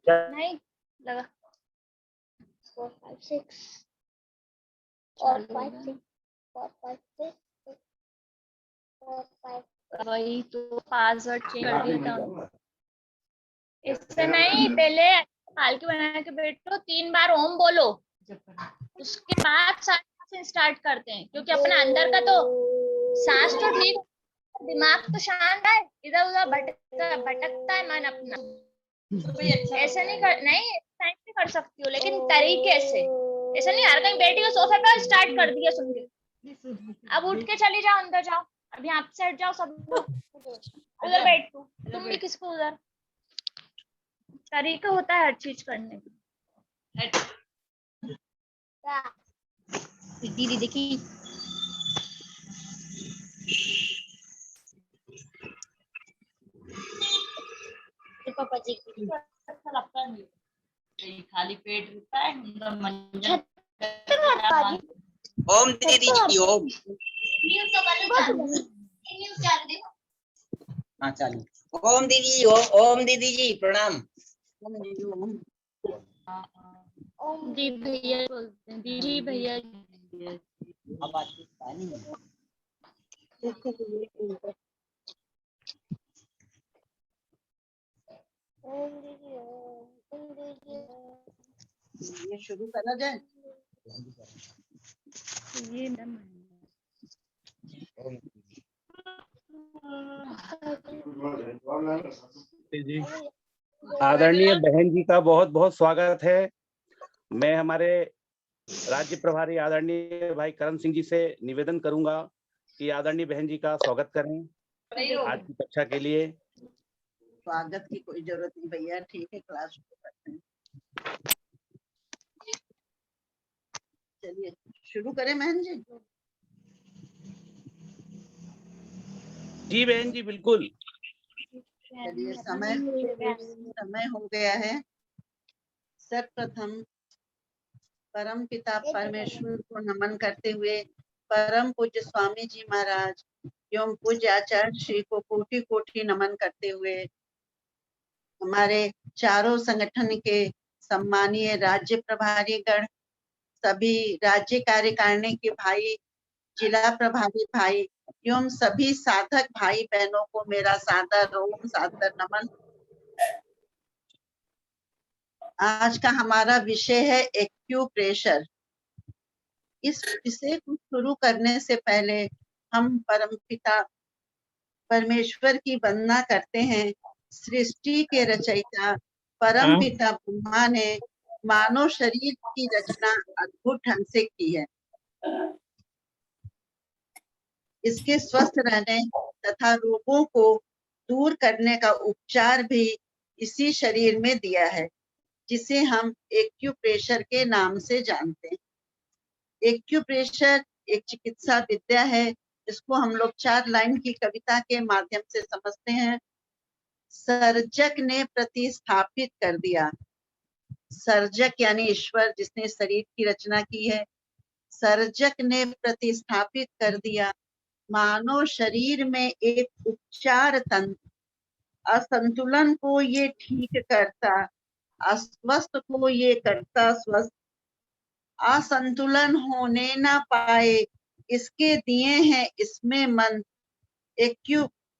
नहीं लगा 4 5 6 और 5 6 4 5 6 4 5 वही तो पासवर्ड चेंज कर दिया था। इससे नहीं, पहले फालतू बना के बैठो, 3 बार ओम बोलो, उसके बाद सांस स्टार्ट करते हैं, क्योंकि अपना अंदर का तो सांस तो ठीक, दिमाग तो शांत है, इधर उधर भटकता है मन अपना। ऐसे नहीं टाइम पे कर सकती हो, लेकिन तरीके से ऐसे नहीं, हर कहीं बैठी हो सोफे पे स्टार्ट कर दिया सुन के। अब उठ के चली जाओ, अंदर जाओ, अब यहाँ पे सेट जाओ सब लोग, उधर बैठो, तुम भी किसको उधर। तरीका होता है हर चीज करने का। दीदी देखी पापा जी अच्छा लगता है, खाली पेट रहता है, मंजन ओम दीदी जी ओम। हाँ चालू। ओम दीदी ओम दीदी जी प्रणाम। दी भैया बोलते हैं, दीदी भैया। अब बात पानी ये शुरू करा जाए। ये जी आदरणीय बहन जी का बहुत बहुत स्वागत है। मैं हमारे राज्य प्रभारी आदरणीय भाई करण सिंह जी से निवेदन करूंगा कि आदरणीय बहन जी का स्वागत करें आज की कक्षा के लिए। स्वागत की कोई जरूरत नहीं भैया, ठीक है, क्लास शुरू करते हैं। चलिए शुरू करें बहन जी। जी बहन जी बिल्कुल। चलिए समय हो गया है। सर्वप्रथम परम पिता परमेश्वर को नमन करते हुए परम पूज्य स्वामी जी महाराज एवं पूज्य आचार्य श्री को कोटि कोटि नमन करते हुए हमारे चारों संगठन के सम्मानीय राज्य प्रभारी गण, सभी राज्य कार्यकारिणी के भाई, जिला प्रभारी भाई एवं सभी साधक भाई बहनों को मेरा सादर ओम सादर नमन। आज का हमारा विषय है एक्यूप्रेशर। इस विषय को शुरू करने से पहले हम परमपिता परमेश्वर की वंदना करते हैं। सृष्टि के रचयिता परमपिता ब्रह्मा ने मानव शरीर की रचना अद्भुत ढंग से की है। इसके स्वस्थ रहने तथा रोगों को दूर करने का उपचार भी इसी शरीर में दिया है, जिसे हम एक्यूप्रेशर के नाम से जानते हैं। एक्यूप्रेशर एक चिकित्सा विद्या है, इसको हम लोग 4 लाइन की कविता के माध्यम से समझते हैं। सर्जक ने प्रतिस्थापित कर दिया। सर्जक यानी ईश्वर जिसने शरीर की रचना की है। सर्जक ने प्रतिस्थापित कर दिया मानव शरीर में एक उपचार तंत्र। असंतुलन को ये ठीक करता, अस्वस्थ को ये करता स्वस्थ। असंतुलन होने ना पाए इसके दिए हैं इसमें मन।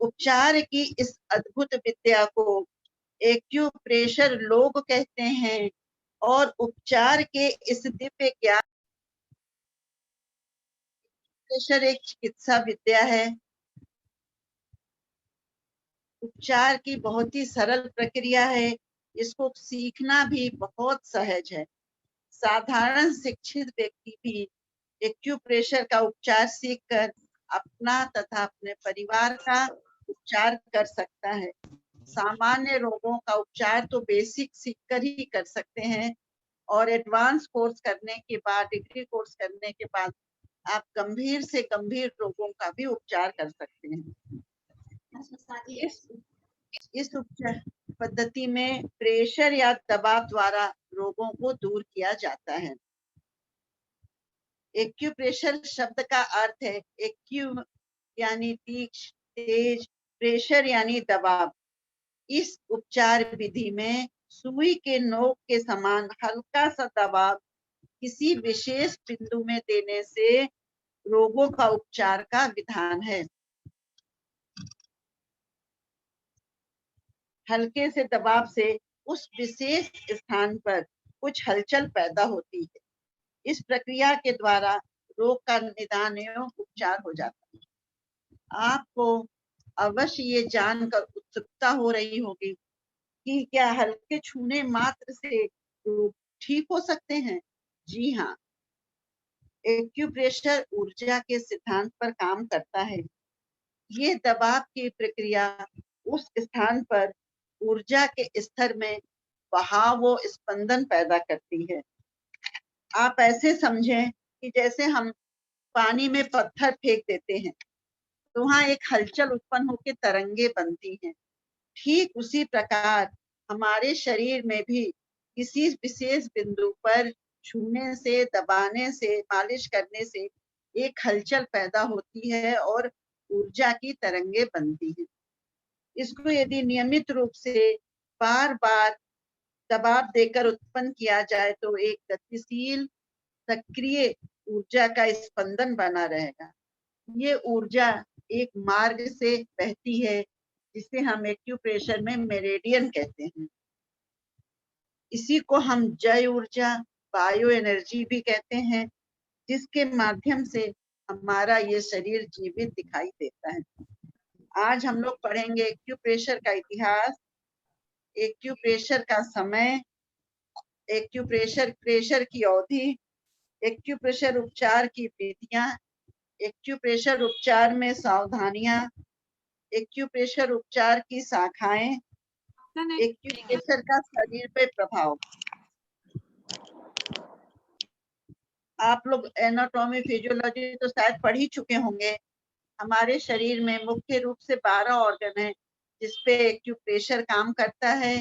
उपचार की इस अद्भुत विद्या को एक्यूप्रेशर लोग कहते हैं और उपचार के इस दिव्य ज्ञान। एक्यूप्रेशर एक चिकित्सा विद्या है। उपचार की बहुत ही सरल प्रक्रिया है, इसको सीखना भी बहुत सहज है। साधारण शिक्षित व्यक्ति भी एक्यूप्रेशर का उपचार सीखकर अपना तथा अपने परिवार का उपचार कर सकता है। सामान्य रोगों का उपचार तो बेसिक सीखकर ही कर सकते हैं और एडवांस कोर्स करने के बाद, डिग्री कोर्स करने के बाद आप गंभीर से गंभीर रोगों का भी उपचार कर सकते हैं। इस उपचार पद्धति में प्रेशर या दबाव द्वारा रोगों को दूर किया जाता है। एक्यूप्रेशर शब्द का अर्थ है एक्यू यानी तीक्ष्ण, तेज, प्रेशर यानी दबाव। इस उपचार विधि में सुई के नोक के समान हल्का सा दबाव किसी विशेष बिंदु में देने से रोगों का उपचार का विधान है। हल्के से दबाव से उस विशेष स्थान पर कुछ हलचल पैदा होती है। इस प्रक्रिया के द्वारा रोग का निदान एवं उपचार हो जाता है। आपको अवश्य ये जानकर उत्सुकता हो रही होगी कि क्या हल्के छूने मात्र से रोग ठीक हो सकते हैं? जी हाँ, एक्यूप्रेशर ऊर्जा के सिद्धांत पर काम करता है। ये दबाव की प्रक्रिया उस स्थान पर ऊर्जा के स्तर में बहाव व स्पंदन पैदा करती है। आप ऐसे समझें कि जैसे हम पानी में पत्थर फेंक देते हैं तो वहां एक हलचल उत्पन्न होकर तरंगे बनती हैं। ठीक उसी प्रकार हमारे शरीर में भी किसी विशेष बिंदु पर छूने से, दबाने से, मालिश करने से एक हलचल पैदा होती है और ऊर्जा की तरंगे बनती हैं। इसको यदि नियमित रूप से बार बार दबाव देकर उत्पन्न किया जाए तो एक गतिशील, सक्रिय ऊर्जा का स्पंदन बना रहेगा। ये ऊर्जा एक मार्ग से बहती है जिसे हम एक्यूप्रेशर में मेरिडियन कहते हैं। इसी को हम जय ऊर्जा, बायो एनर्जी भी कहते हैं, जिसके माध्यम से हमारा ये शरीर जीवित दिखाई देता है। आज हम लोग पढ़ेंगे एक्यूप्रेशर का इतिहास, एक्यूप्रेशर का समय, एक्यूप्रेशर की अवधि, एक्यूप्रेशर उपचार की विधियां, एक्यूप्रेशर उपचार में सावधानियां, एक्यूप्रेशर उपचार की शाखाएं, एक्यूप्रेशर का शरीर पे प्रभाव। आप लोग एनाटॉमी, फिजियोलॉजी तो शायद पढ़ ही चुके होंगे। हमारे शरीर में मुख्य रूप से 12 ऑर्गन है जिसपे एक्यूप्रेशर काम करता है।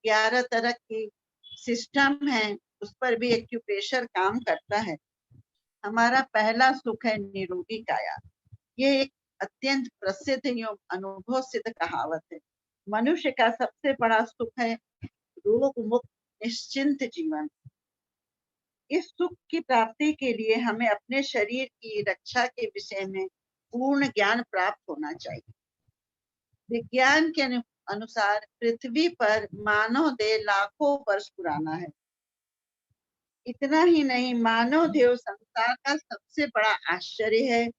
11 तरह की सिस्टम है, उस पर भी एक्यूप्रेशर काम करता है। हमारा पहला सुख है निरोगी काया। ये एक अत्यंत प्रसिद्ध एवं अनुभव सिद्ध कहावत है। मनुष्य का सबसे बड़ा सुख है रोग मुक्त निश्चिंत जीवन। इस सुख की प्राप्ति के लिए हमें अपने शरीर की रक्षा के विषय में पूर्ण ज्ञान प्राप्त होना चाहिए। विज्ञान के अनुसार पृथ्वी पर मानव देह लाखों वर्ष पुराना है। इतना ही नहीं, मानव देह संसार का सबसे बड़ा आश्चर्य है।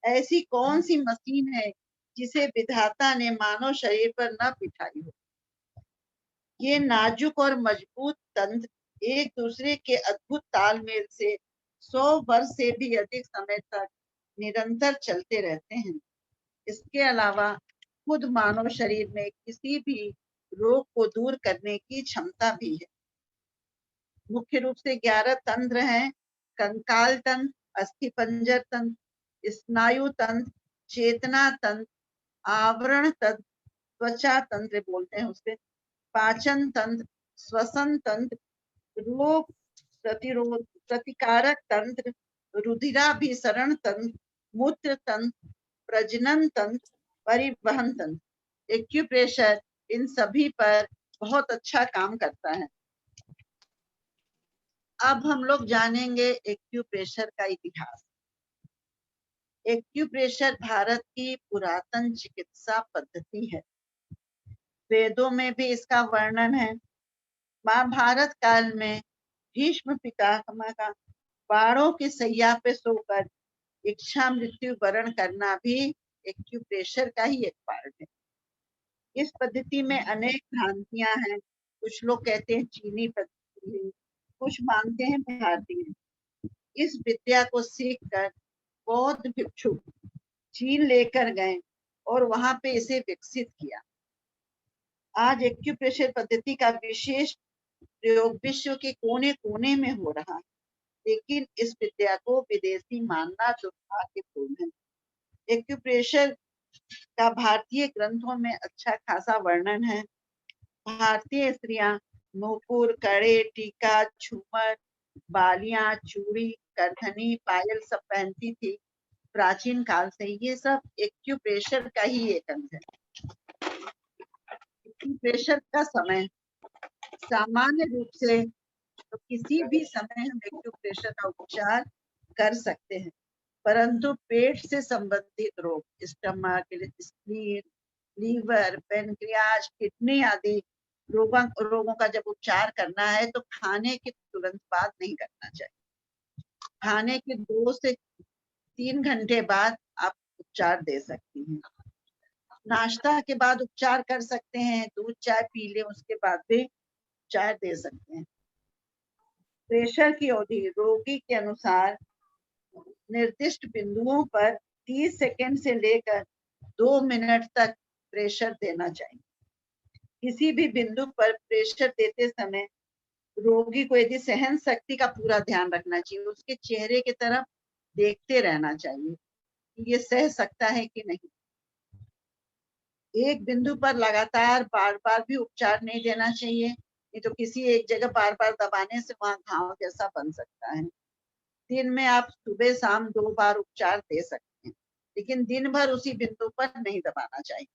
ऐसी कौन सी मशीन है जिसे विधाता ने मानव शरीर पर न बिठाई हो। ये नाजुक और मजबूत तंत्र एक दूसरे के अद्भुत तालमेल से 100 वर्ष से भी अधिक समय तक निरंतर चलते रहते हैं। इसके अलावा खुद मानव शरीर में किसी भी रोग को दूर करने की क्षमता भी है। मुख्य रूप से 11 तंत्र हैं: कंकाल तंत्र, अस्थिपंजर तंत्र, स्नायु तंत्र, चेतना तंत्र, आवरण तंत्र, त्वचा तंत्र बोलते हैं उससे, पाचन तंत्र, श्वसन तंत्र, रोग प्रतिरोध प्रतिकारक तंत्र, रुधिराभिसरण तंत्र, मूत्र तंत्र, प्रजनन तंत्र, परिवहन तंत्र। एक्यूप्रेशर इन सभी पर बहुत अच्छा काम करता है। अब हम लोग जानेंगे एक्यूप्रेशर का इतिहास। एक्यूप्रेशर भारत की पुरातन चिकित्सा पद्धति है। वेदों में भी इसका वर्णन है। महाभारत काल में भीष्म पितामह का बाणों की सैया पे सोकर इच्छा मृत्यु वरण करना भी एक्यूप्रेशर का ही एक पार्ट है। इस पद्धति में अनेक भ्रांतियां हैं। कुछ लोग कहते हैं चीनी पद्धति है, कुछ मांगते हैं भारतीय। इस विद्या को सीखकर बौद्ध भिक्षु चीन लेकर गए और वहां पे इसे विकसित किया। आज एक्यूप्रेशर पद्धति का विशेष प्रयोग विश्व के कोने कोने में हो रहा है, लेकिन इस विद्या को विदेशी मानना दुर्भाग्यपूर्ण है। एक्यूप्रेशर का भारतीय ग्रंथों में अच्छा खासा वर्णन है। भारतीय स्त्रियां नूपुर, कड़े, टीका, झूमर, बालियां, चूड़ी, करधनी, पायल सब पहनती थी। प्राचीन काल से ये सब एक्यूप्रेशर का ही एक अंग है। एक्यूप्रेशर का समय सामान्य रूप से तो किसी भी समय हम एक्यूप्रेशर का उपचार कर सकते हैं, परंतु पेट से संबंधित रोग, stomach, spleen, liver, pancreas, kidney आदि रोगों का जब उपचार करना है तो खाने के तुरंत बाद नहीं करना चाहिए। खाने के 2 से 3 घंटे बाद आप उपचार दे सकती हैं। नाश्ता के बाद उपचार कर सकते हैं, दूध चाय पी लें उसके बाद भी उपचार दे सकते हैं। प्रेशर की अवधि रोगी के अनुसार निर्दिष्ट बिंदुओं पर 30 सेकंड से लेकर 2 मिनट तक प्रेशर देना चाहिए। किसी भी बिंदु पर प्रेशर देते समय रोगी को यदि सहन शक्ति का पूरा ध्यान रखना चाहिए, उसके चेहरे की तरफ देखते रहना चाहिए कि ये सह सकता है कि नहीं। एक बिंदु पर लगातार बार बार भी उपचार नहीं देना चाहिए, नहीं तो किसी एक जगह बार बार दबाने से वहां घाव जैसा बन सकता है। दिन में आप सुबह शाम 2 बार उपचार दे सकते हैं, लेकिन दिन भर उसी बिंदु पर नहीं दबाना चाहिए।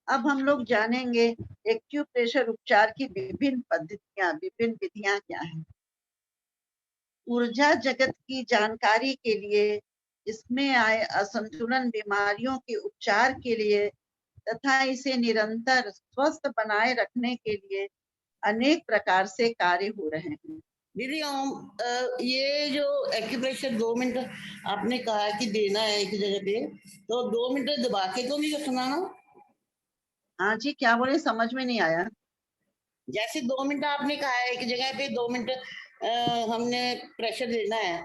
अब हम लोग जानेंगे एक्यूप्रेशर उपचार की विभिन्न पद्धतियां, विभिन्न विधियां क्या हैं। ऊर्जा जगत की जानकारी के लिए, इसमें आए असंतुलन बीमारियों के उपचार के लिए तथा इसे निरंतर स्वस्थ बनाए रखने के लिए अनेक प्रकार से कार्य हो रहे हैं। दीदी ये जो एक्यूप्रेशर 2 मिनट आपने कहा कि देना है एक जगह पे, तो 2 मिनट दबा के तो नहीं रखना ना? हाँ जी, क्या बोले, समझ में नहीं आया। जैसे 2 मिनट आपने कहा है एक जगह पे 2 मिनट हमने प्रेशर देना है,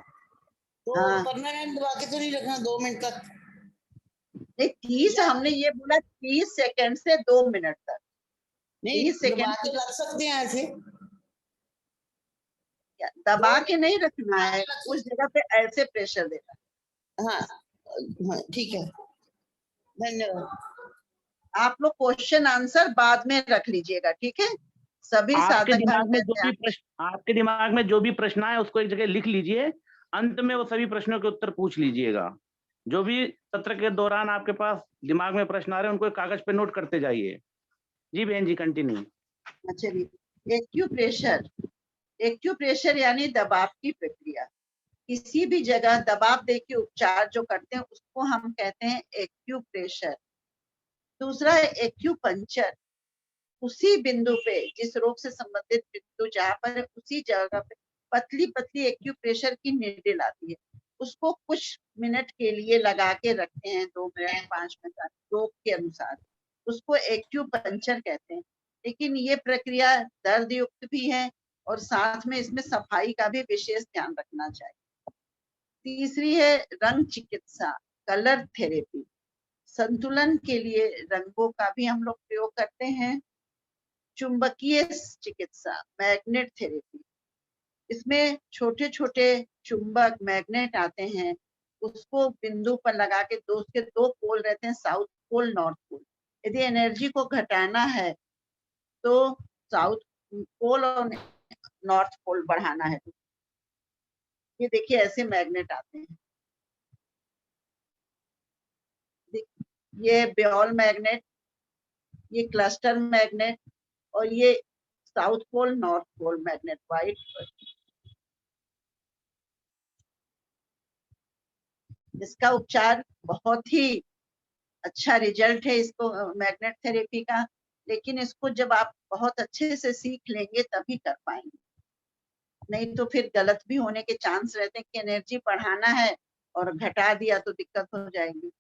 तो हाँ। परमानेंट दबा के तो नहीं रखना 2 मिनट तक? नहीं, 30 हमने ये बोला 30 सेकंड से 2 मिनट तक। नहीं, 30 दबा सेकंड के रख सकते हैं ऐसे? दबा के नहीं रखना है, उस जगह पे ऐसे प्रेशर देना। हाँ, हाँ ठीक है, धन्यवाद। आप लोग क्वेश्चन आंसर बाद में रख लीजिएगा, ठीक है? सभी आपके साधक दिमाग में आपके दिमाग में जो भी प्रश्न आए उसको एक जगह लिख लीजिए, अंत में वो सभी प्रश्नों के उत्तर पूछ लीजिएगा। जो भी सत्र के दौरान आपके पास दिमाग में प्रश्न आ रहे हैं उनको एक कागज पे नोट करते जाइए। जी बहन जी, कंटिन्यू। चलिए, एक्यूप्रेशर यानी दबाव की प्रक्रिया। किसी भी जगह दबाव देके उपचार जो करते हैं उसको हम कहते हैं एक्यूप्रेशर। दूसरा है एक्यूपंक्चर, उसी बिंदु पे, जिस रोग से संबंधित बिंदु जहाँ पर है उसी जगह पे पतली पतली एक्यूप्रेशर की नीडल आती है, उसको कुछ मिनट के लिए लगा के रखते हैं, 2 मिनट 5 मिनट रोग के अनुसार, उसको एक्यूपंक्चर कहते हैं। लेकिन ये प्रक्रिया दर्द युक्त भी है और साथ में इसमें सफाई का भी विशेष ध्यान रखना चाहिए। तीसरी है रंग चिकित्सा, कलर थेरेपी। संतुलन के लिए रंगों का भी हम लोग प्रयोग करते हैं। चुंबकीय चिकित्सा, मैग्नेट थेरेपी, इसमें छोटे छोटे चुंबक मैग्नेट आते हैं, उसको बिंदु पर लगा के उसके 2 पोल रहते हैं, साउथ पोल नॉर्थ पोल। यदि एनर्जी को घटाना है तो साउथ पोल और नॉर्थ पोल बढ़ाना है। ये देखिए ऐसे मैग्नेट आते हैं, ये बॉल मैग्नेट, ये क्लस्टर मैग्नेट और ये south pole north pole magnet white. इसका उपचार बहुत ही अच्छा रिजल्ट है इसको मैग्नेट थेरेपी का, लेकिन इसको जब आप बहुत अच्छे से सीख लेंगे तभी कर पाएंगे, नहीं तो फिर गलत भी होने के चांस रहते हैं कि एनर्जी बढ़ाना है और घटा दिया तो दिक्कत हो जाएगी।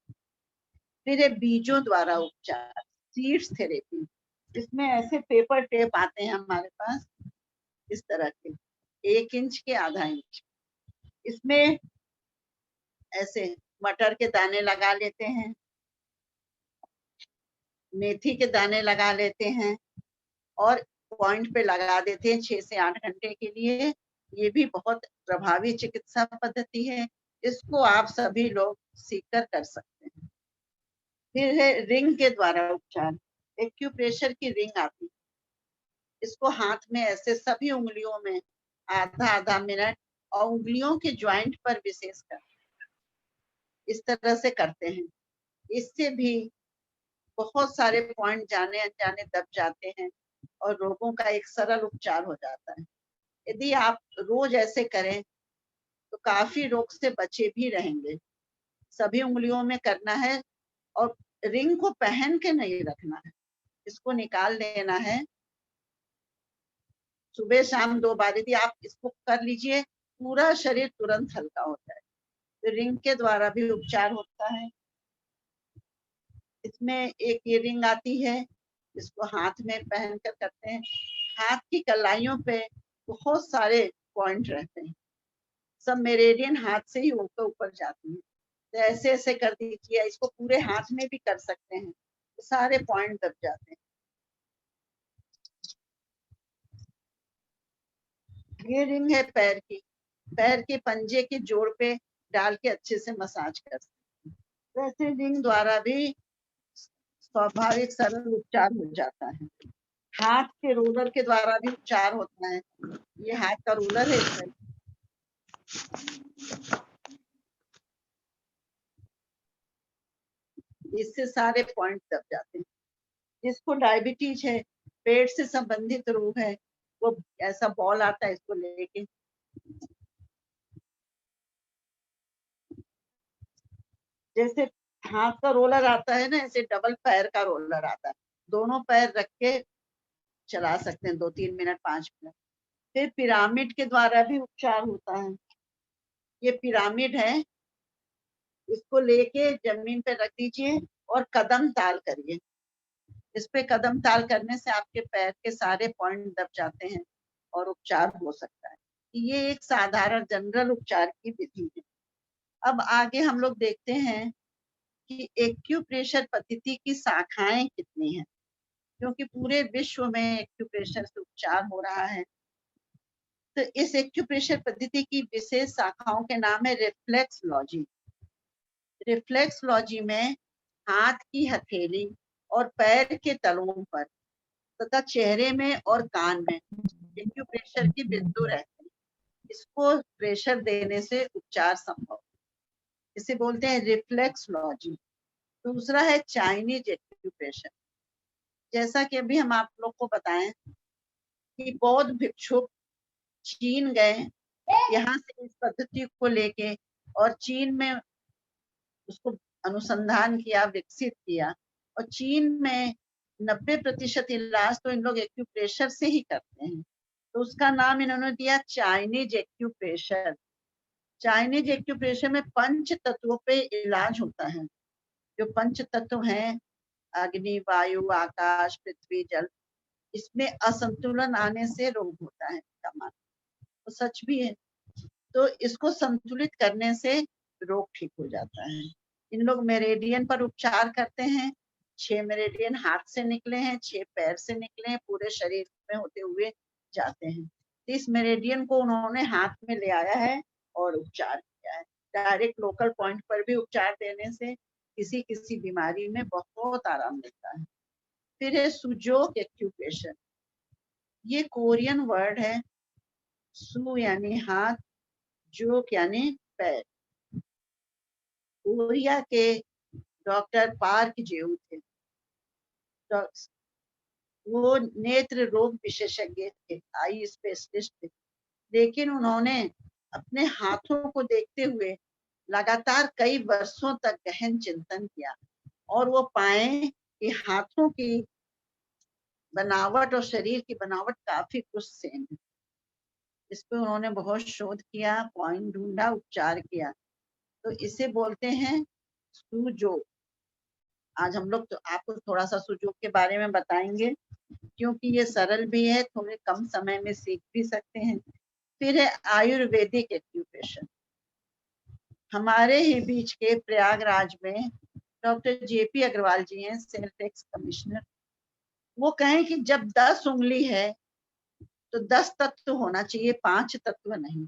फिर ये बीजों द्वारा उपचार, सीड्स थेरेपी, इसमें ऐसे पेपर टेप आते हैं हमारे पास, इस तरह के 1 इंच के आधा इंच। इसमें ऐसे मटर के दाने लगा लेते हैं, मेथी के दाने लगा लेते हैं और पॉइंट पे लगा देते हैं 6 से 8 घंटे के लिए। ये भी बहुत प्रभावी चिकित्सा पद्धति है, इसको आप सभी लोग सीखकर कर सकते हैं। फिर है रिंग के द्वारा उपचार। एक्यूप्रेशर की रिंग आती है, इसको हाथ में ऐसे सभी उंगलियों में आधा आधा मिनट और उंगलियों के ज्वाइंट पर विशेषकर इस तरह से करते हैं। इससे भी बहुत सारे पॉइंट जाने अनजाने दब जाते हैं और रोगों का एक सरल उपचार हो जाता है। यदि आप रोज ऐसे करें तो काफी रोग से बचे भी रहेंगे। सभी उंगलियों में करना है और रिंग को पहन के नहीं रखना है, इसको निकाल देना है। सुबह शाम 2 बार यदि आप इसको कर लीजिए, पूरा शरीर तुरंत हल्का हो जाए। तो रिंग के द्वारा भी उपचार होता है। इसमें एक ये रिंग आती है, इसको हाथ में पहन कर करते हैं। हाथ की कलाइयों पे बहुत सारे पॉइंट रहते हैं, सब मेरेडियन हाथ से ही होकर ऊपर जाती है। तो ऐसे ऐसे कर दीजिए, इसको पूरे हाथ में भी कर सकते हैं, तो सारे पॉइंट दब जाते हैं। ये रिंग है पैर की, पैर के पंजे के जोड़ पे डाल के अच्छे से मसाज कर सकते हैं। वैसे रिंग द्वारा भी स्वाभाविक सरल उपचार हो जाता है। हाथ के रोलर के द्वारा भी उपचार होता है। ये हाथ का रोलर है, इसमें इससे सारे पॉइंट दब जाते हैं। जिसको डायबिटीज है, पेट से संबंधित रोग है, वो ऐसा बॉल आता है, इसको लेके जैसे हाथ का रोलर आता है ना, ऐसे डबल पैर का रोलर आता है, दोनों पैर रख के चला सकते हैं 2-3 मिनट 5 मिनट। फिर पिरामिड के द्वारा भी उपचार होता है। ये पिरामिड है, इसको लेके जमीन पे रख दीजिए और कदम ताल करिए। इस पे कदम ताल करने से आपके पैर के सारे पॉइंट दब जाते हैं और उपचार हो सकता है। ये एक साधारण जनरल उपचार की विधि है। अब आगे हम लोग देखते हैं कि एक्यूप्रेशर पद्धति की शाखाएं कितनी हैं, क्योंकि पूरे विश्व में एक्यूप्रेशर से उपचार हो रहा है। तो इस एक्यूप्रेशर पद्धति की विशेष शाखाओं के नाम है रिफ्लेक्सोलॉजी। रिफ्लेक्सोलॉजी में हाथ की हथेली और पैर के तलुओं पर तथा चेहरे में और कान में एक्यूप्रेशर की बिंदु रहते हैं। इसको प्रेशर देने से उपचार संभव, इसे बोलते हैं रिफ्लेक्सोलॉजी। दूसरा है चाइनीज एक्यूप्रेशर। जैसा कि अभी हम आप लोग को बताएं कि बौद्ध भिक्षुक चीन गए, यहाँ से इस पद्धति को लेके और चीन में उसको अनुसंधान किया, विकसित किया, और चीन में 90% इलाज तो इन लोग एक्यूप्रेशर से ही करते हैं। तो उसका नाम इन्होंने दिया चाइनीज एक्यूप्रेशर। चाइनीज एक्यूप्रेशर में 5 तत्वों पे इलाज होता है। जो 5 तत्व हैं, अग्नि, वायु, आकाश, पृथ्वी, जल, इसमें असंतुलन आने से रोग होता है का मान, तो सच भी है। तो इसको संतुलित करने से रोग ठीक हो जाता है। इन लोग मेरेडियन पर उपचार करते हैं। 6 मेरेडियन हाथ से निकले हैं, 6 पैर से निकले हैं, पूरे शरीर में होते हुए जाते हैं। इस मेरेडियन को उन्होंने हाथ में ले आया है और उपचार किया है। डायरेक्ट लोकल पॉइंट पर भी उपचार देने से किसी किसी बीमारी में बहुत आराम मिलता है। फिर है सुजोक एक्यूप्रेशर। ये कोरियन वर्ड है। सु यानी हाथ, जोक यानी पैर। कोरिया के डॉक्टर पार्क जेऊ थे, वो नेत्र रोग विशेषज्ञ थे, आई स्पेशलिस्ट थे। लेकिन उन्होंने अपने हाथों को देखते हुए लगातार कई वर्षों तक गहन चिंतन किया और वो पाए कि हाथों की बनावट और शरीर की बनावट काफी कुछ सेम है। इस पे उन्होंने बहुत शोध किया, पॉइंट ढूंढा, उपचार किया। तो इसे बोलते हैं सुजो। आज हम लोग तो आपको थोड़ा सा सुजोग के बारे में बताएंगे, क्योंकि ये सरल भी है, थोड़े कम समय में सीख भी सकते हैं। फिर है आयुर्वेदिक एक्यूप्रेशर। हमारे ही बीच के प्रयागराज में डॉक्टर जेपी अग्रवाल जी हैं, सेल टैक्स कमिश्नर। वो कहें कि जब 10 उंगली है तो 10 तत्व होना चाहिए, 5 तत्व नहीं।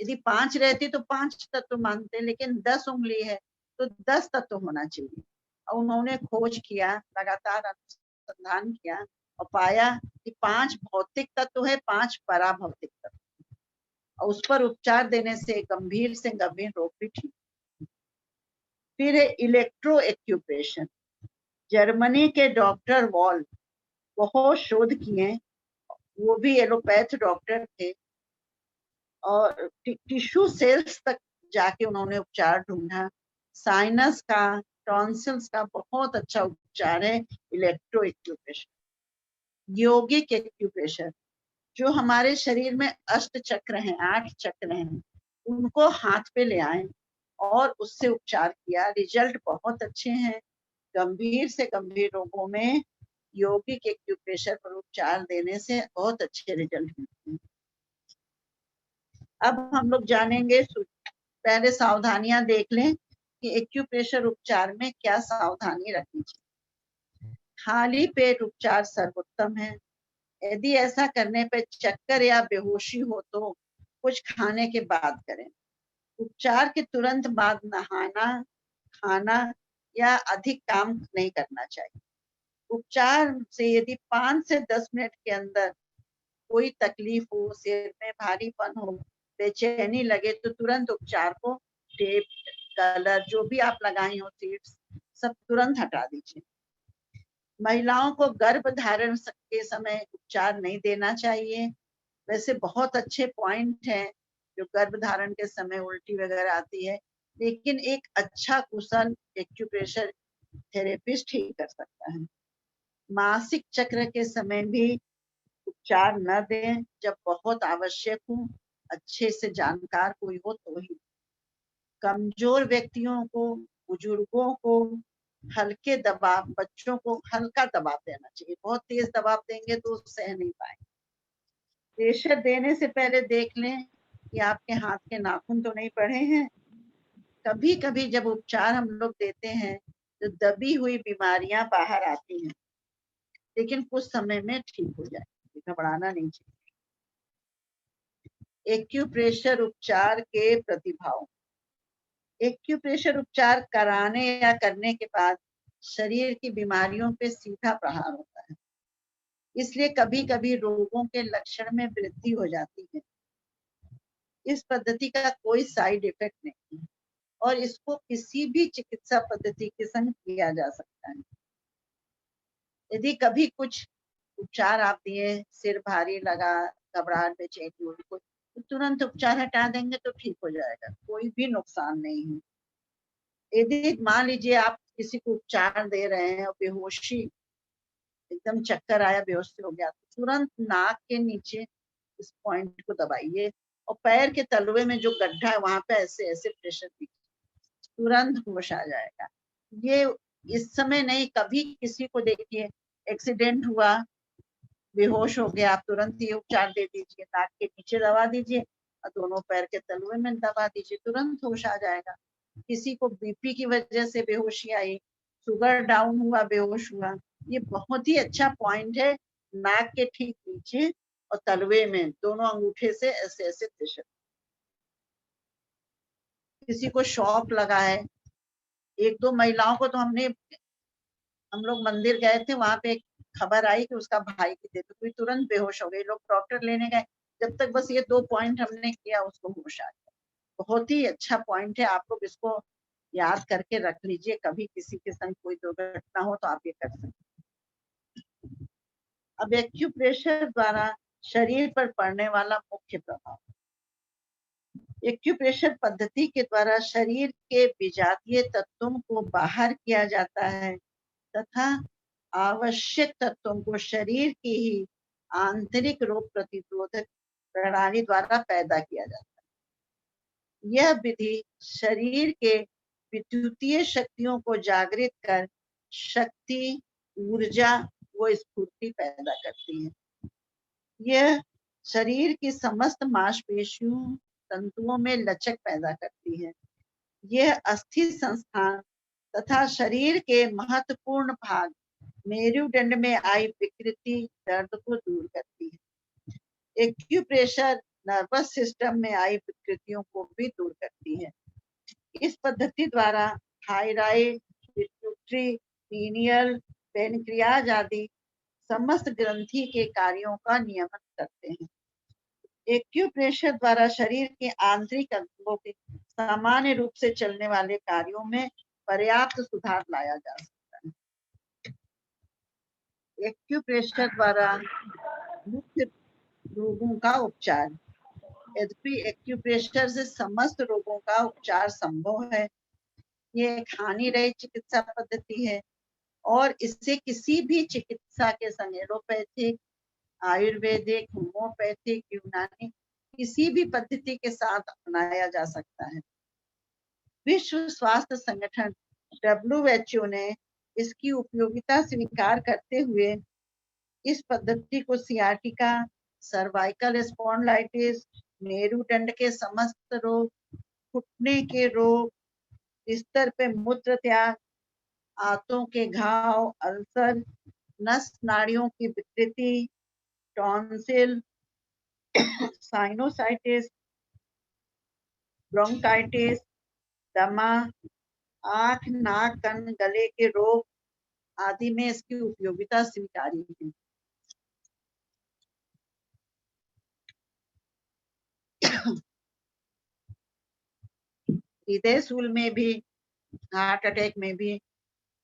यदि 5 रहती तो 5 तत्व मानते, लेकिन 10 उंगली है तो 10 तत्व होना चाहिए। और उन्होंने खोज किया, लगातार अनुसंधान किया और पाया कि 5 भौतिक तत्व है, 5 पराभौतिक तत्व, और उस पर उपचार देने से गंभीर से गंभीर रोग भी ठीक। फिर है इलेक्ट्रो एक्यूप्रेशर। जर्मनी के डॉक्टर वॉल बहुत शोध किए, वो भी एलोपैथ डॉक्टर थे, और टिश्यू सेल्स तक जाके उन्होंने उपचार ढूंढा। साइनस का, टॉन्सिल्स का बहुत अच्छा उपचार है इलेक्ट्रो एक्यूप्रेशर। योगिक एक्यूप्रेशर, जो हमारे शरीर में अष्ट चक्र हैं, 8 चक्र हैं, उनको हाथ पे ले आए और उससे उपचार किया। रिजल्ट बहुत अच्छे हैं। गंभीर से गंभीर रोगों में योगिक एक्यूप्रेशर पर उपचार देने से बहुत अच्छे रिजल्ट मिलते हैं। अब हम लोग जानेंगे, पहले सावधानियां देख लें कि एक्यूप्रेशर उपचार में क्या सावधानी रखनी चाहिए। खाली पेट उपचार सर्वोत्तम है। यदि ऐसा करने पर चक्कर या बेहोशी हो तो कुछ खाने के बाद करें। उपचार के तुरंत बाद नहाना, खाना या अधिक काम नहीं करना चाहिए। उपचार से यदि 5 से 10 मिनट के अंदर कोई तकलीफ हो, सिर में भारीपन हो, बेचैनी लगे, तो तुरंत उपचार को, टेप, कलर जो भी आप लगाई हो, सीड्स, सब तुरंत हटा दीजिए। महिलाओं को गर्भ धारण के समय उपचार नहीं देना चाहिए। वैसे बहुत अच्छे पॉइंट हैं जो गर्भ धारण के समय उल्टी वगैरह आती है, लेकिन एक अच्छा कुशल एक्यूप्रेशर थेरेपिस्ट ही कर सकता है। मासिक चक्र के समय भी उपचार न दें, जब बहुत आवश्यक हो, अच्छे से जानकार कोई हो तो ही। कमजोर व्यक्तियों को, बुजुर्गों को हल्के दबाव, बच्चों को हल्का दबाव देना चाहिए। बहुत तेज दबाव देंगे तो सह नहीं पाएंगे। प्रेशर देने से पहले देख लें कि आपके हाथ के नाखून तो नहीं पड़े हैं। कभी कभी जब उपचार हम लोग देते हैं तो दबी हुई बीमारियां बाहर आती हैं, लेकिन कुछ समय में ठीक हो जाएगी, घबराना नहीं चाहिए। एक्यूप्रेशर उपचार के प्रतिभाव। एक्यूप्रेशर उपचार कराने या करने के बाद शरीर की बीमारियों पे सीधा प्रहार होता है, इसलिए कभी कभी रोगों के लक्षण में वृद्धि हो जाती है। इस पद्धति का कोई साइड इफेक्ट नहीं है और इसको किसी भी चिकित्सा पद्धति के संग किया जा सकता है। यदि कभी कुछ उपचार आप दिए, सिर भारी लगा, घबराहट, बेचैनी हुई, तो तुरंत उपचार हटा देंगे तो ठीक हो जाएगा, कोई भी नुकसान नहीं है। यदि मान लीजिए आप किसी को उपचार दे रहे हैं और बेहोशी, एकदम चक्कर आया, बेहोशी हो गया, तो तुरंत नाक के नीचे इस पॉइंट को दबाइए और पैर के तलवे में जो गड्ढा है वहां पे ऐसे ऐसे प्रेशर दीजिए, तुरंत होश आ जाएगा। ये इस समय नहीं, कभी किसी को देखिए एक्सीडेंट हुआ, बेहोश हो गया, आप तुरंत ये उपचार दे दीजिए, नाक के नीचे दबा दीजिए और दोनों पैर के तलवे में दबा दीजिए, तुरंत होश आ जाएगा। किसी को बीपी की वजह से बेहोशी आई, शुगर डाउन हुआ, बेहोश हुआ, ये बहुत ही अच्छा पॉइंट है। नाक के ठीक नीचे और तलवे में दोनों अंगूठे से ऐसे ऐसे प्रेशर। किसी को शॉक लगा है, 1-2 महिलाओं को तो हम लोग मंदिर गए थे, वहां पे खबर आई कि उसका भाई की डेथ हुई, तुरंत बेहोश हो गई, लोग डॉक्टर लेने गए, जब तक बस ये 2 पॉइंट हमने किया उसको होश आ गया। बहुत ही अच्छा पॉइंट है, आप लोग इसको याद करके रख लीजिए, कभी किसी के संग कोई दुर्घटना हो तो आप ये कर सकते हैं। अब एक्यूप्रेशर द्वारा शरीर पर पड़ने वाला मुख्य प्रभाव। एक्यूप्रेशर पद्धति के द्वारा शरीर के विजातीय तत्वों को बाहर किया जाता है तथा आवश्यक तत्वों को शरीर की ही आंतरिक रोग प्रतिरोधक प्रणाली द्वारा पैदा किया जाता है। यह विधि शरीर के विद्युतीय शक्तियों को जागृत कर शक्ति, ऊर्जा व स्फूर्ति पैदा करती है। यह शरीर की समस्त मांसपेशियों, तंतुओं में लचक पैदा करती है। यह अस्थि संस्थान तथा शरीर के महत्वपूर्ण भाग मेरुदंड में आई विकृति, दर्द को दूर करती है। एक्यूप्रेशर नर्वस सिस्टम में आई विकृतियों को भी दूर करती है। इस पद्धति द्वारा थायराइड, पिट्यूटरी, पीनियल, पेनक्रियाज आदि समस्त ग्रंथि के कार्यों का नियमन करते हैं। एक्यूप्रेशर द्वारा शरीर के आंतरिक अंगों के सामान्य रूप से चलने वाले कार्यों में पर्याप्त सुधार लाया जा सकता है। एक्यूप्रेशर द्वारा मुख्य रोगों का उपचार। यद्यपि एक्यूप्रेशर से समस्त रोगों का उपचार संभव है, ये एक हानि रहित चिकित्सा पद्धति है और इससे किसी भी चिकित्सा के संग एलोपैथिक, आयुर्वेदिक, होम्योपैथिक, यूनानी किसी भी पद्धति के साथ अपनाया जा सकता है। विश्व स्वास्थ्य संगठन WHO ने इसकी उपयोगिता स्वीकार करते हुए इस पद्धति को सियाटिका, सर्वाइकल स्पॉन्डिलाइटिस, मेरुदंड के समस्त रोग, घुटने के रोग, बिस्तर पे मूत्र त्याग, आंतों के घाव, अल्सर, नस नाड़ियों की विकृति, टॉन्सिल, साइनोसाइटिस, ब्रोंकाइटिस, दमा, आंख, नाक, कान, गले के रोग आदि में इसकी उपयोगिता स्वीकारी है। हृदय शूल में भी, हार्ट अटैक में भी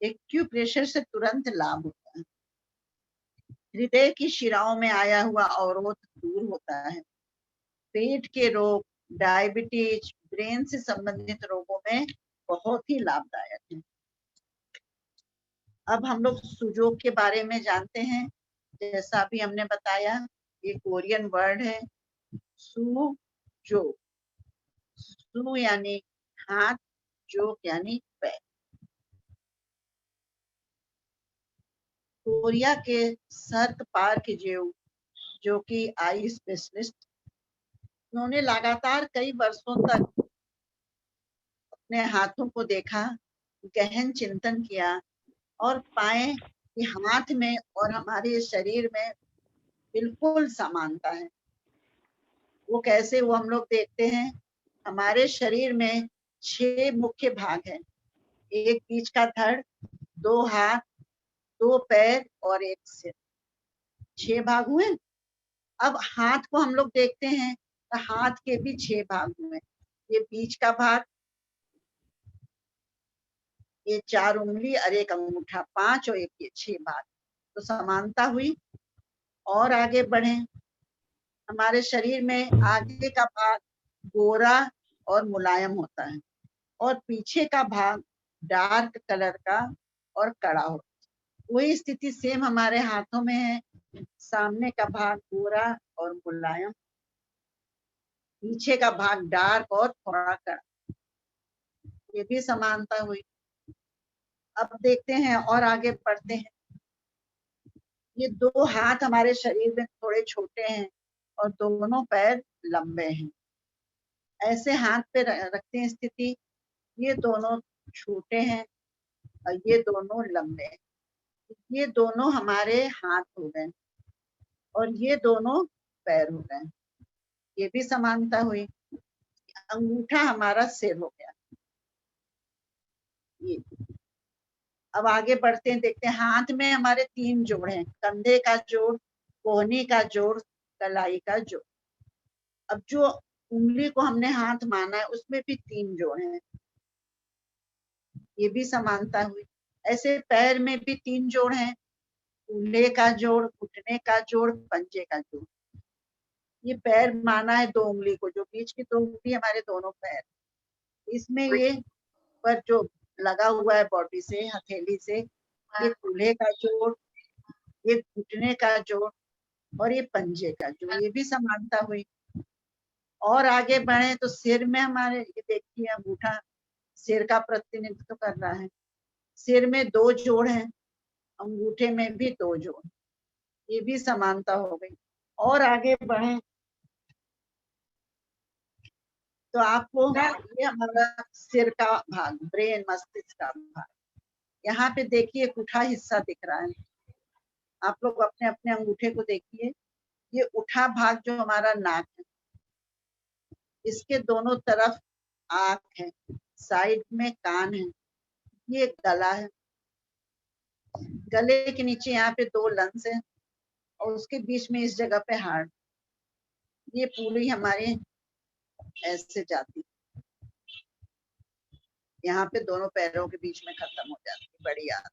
एक्यूप्रेशर से तुरंत लाभ होता है। हृदय की शिराओं में आया हुआ अवरोध दूर होता है। पेट के रोग, डायबिटीज, ब्रेन से संबंधित रोगों में बहुत ही लाभदायक है। अब हम लोग सुजोग के बारे में जानते हैं। जैसा अभी हमने बताया, ये कोरियन वर्ड है सुजो। सु यानी हाथ, जोक यानी पैर। कोरिया के सर्क पार्क जो कि आई स्पेशलिस्ट, उन्होंने लगातार कई वर्षों तक अपने हाथों को देखा, गहन चिंतन किया और पाए कि हाथ में और हमारे शरीर में बिल्कुल समानता है। वो कैसे, वो हम लोग देखते हैं। हमारे शरीर में 6 मुख्य भाग हैं। एक बीच का धड़, 2 हाथ, 2 पैर और 1 सिर। 6 भाग हुए। अब हाथ को हम लोग देखते हैं तो हाथ के भी 6 भाग हुए। ये बीच का भाग, ये 4 उंगली और 1 अंगूठा, 5 और 1 ये 6 भाग, तो समानता हुई। और आगे बढ़े, हमारे शरीर में आगे का भाग गोरा और मुलायम होता है और पीछे का भाग डार्क कलर का और कड़ा होता है। वही स्थिति सेम हमारे हाथों में है। सामने का भाग गोरा और मुलायम, पीछे का भाग डार्क और थोड़ा कड़ा, ये भी समानता हुई। अब देखते हैं और आगे बढ़ते हैं। ये 2 हाथ हमारे शरीर में थोड़े छोटे हैं और दोनों पैर लंबे हैं। ऐसे हाथ पे रखते हैं स्थिति, ये दोनों छोटे हैं और ये दोनों लंबे हैं। ये दोनों हमारे हाथ हो गए और ये दोनों पैर हो गए, ये भी समानता हुई। अंगूठा हमारा सिर हो गया। ये अब आगे बढ़ते हैं, देखते हैं। हाथ में हमारे 3 जोड़ हैं, कंधे का जोड़, कोहनी का जोड़, कलाई का जोड़। अब जो उंगली को हमने हाथ माना है उसमें भी 3 जोड़ हैं, ये भी समानता हुई। ऐसे पैर में भी 3 जोड़ हैं, कूल्हे का जोड़, घुटने का जोड़, पंजे का जोड़। ये पैर माना है 2 उंगली को, जो बीच की 2 उंगली हमारे दोनों पैर, इसमें ये पर जो लगा हुआ है बॉडी से, हथेली से, ये कूल्हे का जोड़, ये घुटने का जोड़ और ये पंजे का जोड़, ये भी समानता हुई। और आगे बढ़े तो सिर में हमारे, ये देखिए अंगूठा सिर का प्रतिनिधित्व कर रहा है। सिर में 2 जोड़ हैं, अंगूठे में भी 2 जोड़, ये भी समानता हो गई। और आगे बढ़े तो आपको ये हमारा सिर का भाग, ब्रेन, मस्तिष्क का भाग, यहाँ पे देखिए उठा हिस्सा दिख रहा है। आप लोग अपने अपने अंगूठे को देखिए, ये उठा भाग जो हमारा नाक है, इसके दोनों तरफ आँख है, साइड में कान है, ये गला है, गले के नीचे यहाँ पे 2 लंस है और उसके बीच में इस जगह पे हार्ट, ये पूरी हमारे ऐसे जाती, यहाँ पे दोनों पैरों के बीच में खत्म हो जाती है बड़ी आंत,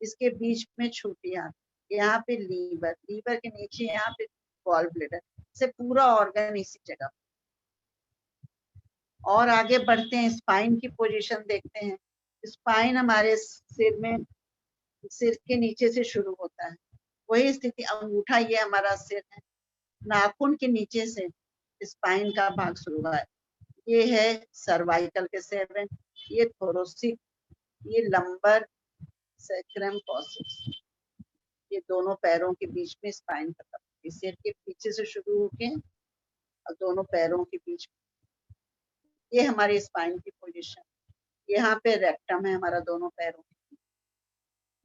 इसके बीच में छोटी आंत, यहाँ पे लीवर, लीवर के नीचे यहाँ पे गॉल ब्लैडर, से पूरा ऑर्गन इसी जगह। और आगे बढ़ते हैं, स्पाइन की पोजीशन देखते हैं। स्पाइन हमारे सिर में, सिर के नीचे से शुरू होता है, वही स्थिति, अंगूठा ये हमारा सिर है, नाखून के नीचे से स्पाइन का भाग शुरू हुआ है, ये है सर्वाइकल के 7, ये थोरोसिक, ये लंबर, सैक्रम, कॉक्सिक्स, ये दोनों पैरों के बीच में स्पाइन खत्म, सिर के पीछे से शुरू होके और दोनों पैरों के बीच में, ये हमारी स्पाइन की पोजीशन। यहाँ पे रेक्टम है हमारा दोनों पैरों,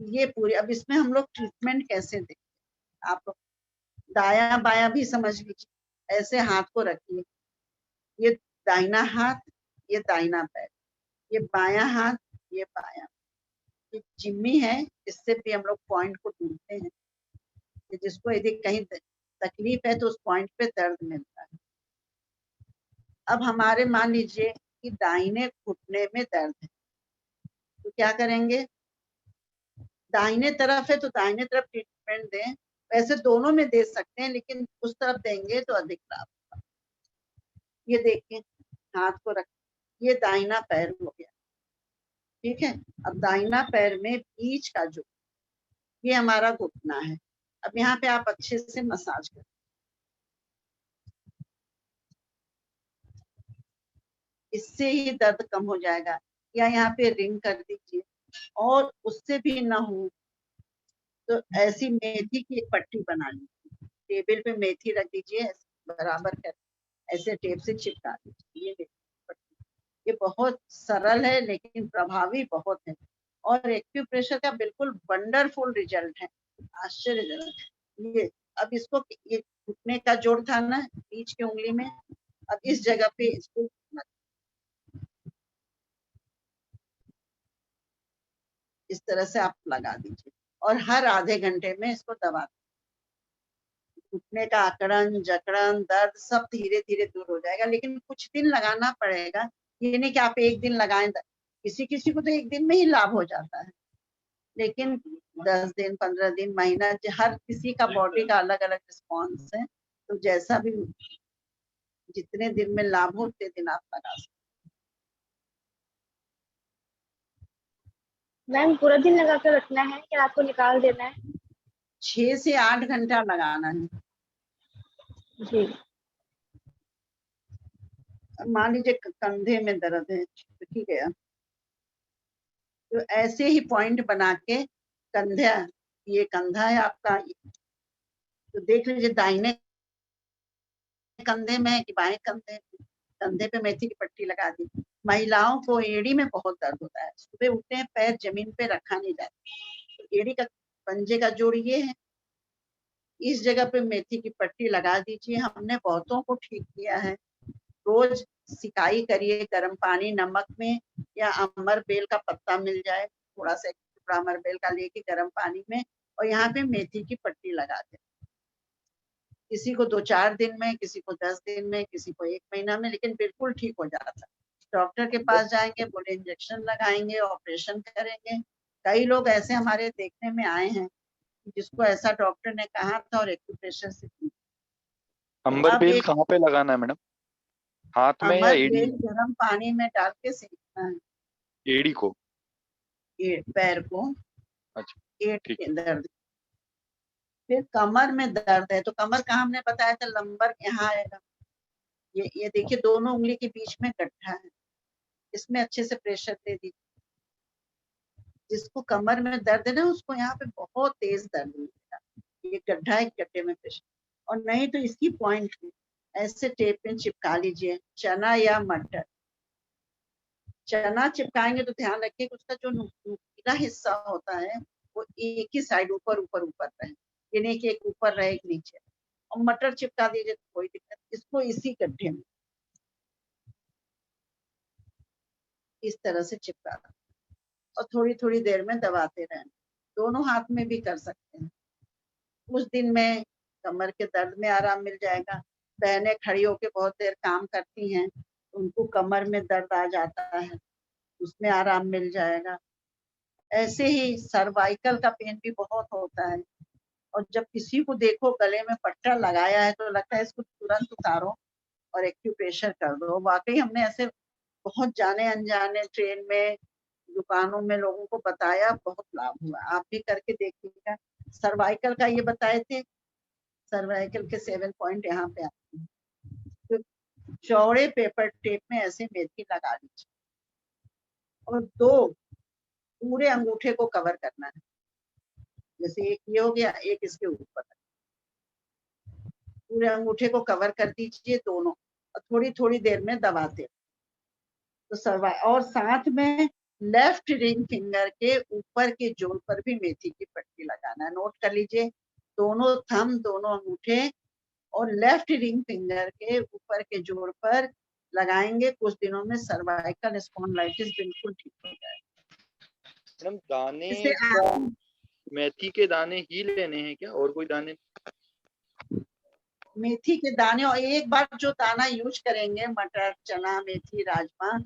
ये पूरी। अब इसमें हम लोग ट्रीटमेंट कैसे दें, आप लोग दाया बाया भी समझ लीजिए, ऐसे हाथ को रखिए, ये दाहिना हाथ, ये दाहिना पैर, ये बायां हाथ, ये बायां, ये जिम्मी है, इससे भी हम लोग पॉइंट को ढूंढते हैं, जिसको यदि कहीं तकलीफ है तो उस पॉइंट पे दर्द मिलता है। अब हमारे मान लीजिए कि दाहिने घुटने में दर्द है, तो क्या करेंगे, दाहिने तरफ है तो दाहिने तरफ ट्रीटमेंट दें, वैसे दोनों में दे सकते हैं लेकिन उस तरफ देंगे तो अधिक लाभ होगा। ये देखिए, हाथ को रख, ये दाहिना पैर हो गया, ठीक है। अब दाहिना पैर में बीच का जो, ये हमारा घुटना है। अब यहाँ पे आप अच्छे से मसाज करें, इससे ही दर्द कम हो जाएगा, या यहाँ पे रिंग कर दीजिए। और उससे भी ना हो तो ऐसी मेथी की एक पट्टी बना लीजिए, टेबल पे मेथी रख दीजिए, बराबर कर ऐसे टेप से चिपका दीजिए, ये पट्टी, ये बहुत सरल है लेकिन प्रभावी बहुत है, और एक्यूप्रेशर का बिल्कुल वंडरफुल रिजल्ट है, आश्चर्यजनक। ये अब इसको, ये घुटने का जोड़ था ना बीच की उंगली में, अब इस जगह पे इसको इस तरह से आप लगा दीजिए, और हर आधे घंटे में इसको दबा, घुटने का अकड़न, जकड़न, दर्द सब धीरे धीरे दूर हो जाएगा, लेकिन कुछ दिन लगाना पड़ेगा, ये नहीं कि आप एक दिन लगाएं, किसी किसी को तो एक दिन में ही लाभ हो जाता है, लेकिन 10 दिन, 15 दिन, महीना, हर किसी का बॉडी का अलग अलग रिस्पॉन्स है, तो जैसा भी जितने दिन में लाभ हो उतने दिन आप लगा सकते। मैम पूरा दिन लगा कर रखना है या आपको निकाल देना है? 6 से 8 घंटा लगाना है। जी। मान लीजिए कंधे में दर्द है, ठीक है, तो ऐसे ही पॉइंट बना के, कंधा, ये कंधा है आपका, तो देख लीजिए दाहिने कंधे में कि बाएं कंधे, कंधे पे मेथी की पट्टी लगा दी। महिलाओं को एड़ी में बहुत दर्द होता है, सुबह उठते हैं पैर जमीन पे रखा नहीं जाता, तो एड़ी का पंजे का जोड़ ये है, इस जगह पे मेथी की पट्टी लगा दीजिए। हमने बहुतों को ठीक किया है। रोज सिकाई करिए गर्म पानी नमक में, या अमर बेल का पत्ता मिल जाए, थोड़ा सा एक टुकड़ा अमर बेल का लेके गर्म पानी में, और यहाँ पे मेथी की पट्टी लगा दे। किसी को 2-4 दिन में, किसी को 10 दिन में, किसी को 1 महीना में, लेकिन बिल्कुल ठीक हो जाता है। डॉक्टर के पास जाएंगे, बोले इंजेक्शन लगाएंगे, ऑपरेशन करेंगे। कई लोग ऐसे हमारे देखने में आए हैं जिसको ऐसा डॉक्टर ने कहा था और एक्यूप्रेशर से ठीक। अंबर अब बेल एक कहाँ पे लगाना है मैडम, हाथ में या अमर एड़ी बेल में? गर्म पानी में डाल के सेकना है, एड़ी को? पैर को, अच्छा, पेट ठीक के दर्द। फिर कमर में दर्द है तो कमर का हमने बताया था, लंबर यहाँ आएगा, ये देखिए दोनों उंगली के बीच में गड्ढा है, इसमें अच्छे से प्रेशर दे दीजिए, जिसको कमर में दर्द है ना, उसको यहाँ पे बहुत तेज दर्द मिलेगा। ये गड्ढा है, गड्ढे में प्रेशर, और नहीं तो इसकी पॉइंट में ऐसे टेप में चिपका लीजिए। चना या मटर, चना चिपकाएंगे तो ध्यान रखिए कि उसका जो नुकीला हिस्सा होता है वो एक ही साइड ऊपर ऊपर ऊपर रहे, ये नहीं कि एक ऊपर रहे एक नीचे। और मटर चिपका दीजिए तो कोई दिक्कत, इसको इसी गड्ढे में इस तरह से चिपका दें और थोड़ी थोड़ी देर में दबाते रहें। दोनों हाथ में भी कर सकते हैं। उस दिन में कमर के दर्द में आराम मिल जाएगा। बहनें खड़ी होकर बहुत देर काम करती हैं, उनको कमर में दर्द आ जाता है, उसमें आराम मिल जाएगा। ऐसे ही सर्वाइकल का पेन भी बहुत होता है, और जब किसी को देखो गले में पट्टा लगाया है तो लगता है इसको तुरंत उतारो और एक्यूप्रेशर कर दो। वाकई हमने ऐसे बहुत जाने अनजाने ट्रेन में, दुकानों में लोगों को बताया, बहुत लाभ हुआ। आप भी करके देखिएगा। सर्वाइकल का ये बताए थे, सर्वाइकल के 7 पॉइंट यहाँ पे आते हैं। तो चौड़े पेपर टेप में ऐसे मेथी लगा लीजिए और 2 पूरे अंगूठे को कवर करना है। जैसे एक ये हो गया, एक इसके ऊपर, पूरे अंगूठे को कवर कर दीजिए दोनों, और थोड़ी थोड़ी देर में दबाते। तो और साथ में लेफ्ट रिंग फिंगर के ऊपर के जोड़ पर भी मेथी की पट्टी लगाना है। नोट कर लीजिए, दोनों थंब, दोनों अंगूठे और लेफ्ट रिंग फिंगर के ऊपर के जोड़ पर लगाएंगे। कुछ दिनों में सर्वाइकल स्पॉन्डिलाइटिस बिल्कुल ठीक हो जाएगा। मैडम दाने इससे क्या मेथी के दाने ही लेने हैं क्या, और कोई दाने? मेथी के दाने, और एक बार जो दाना यूज करेंगे, मटर, चना, मेथी, राजमा,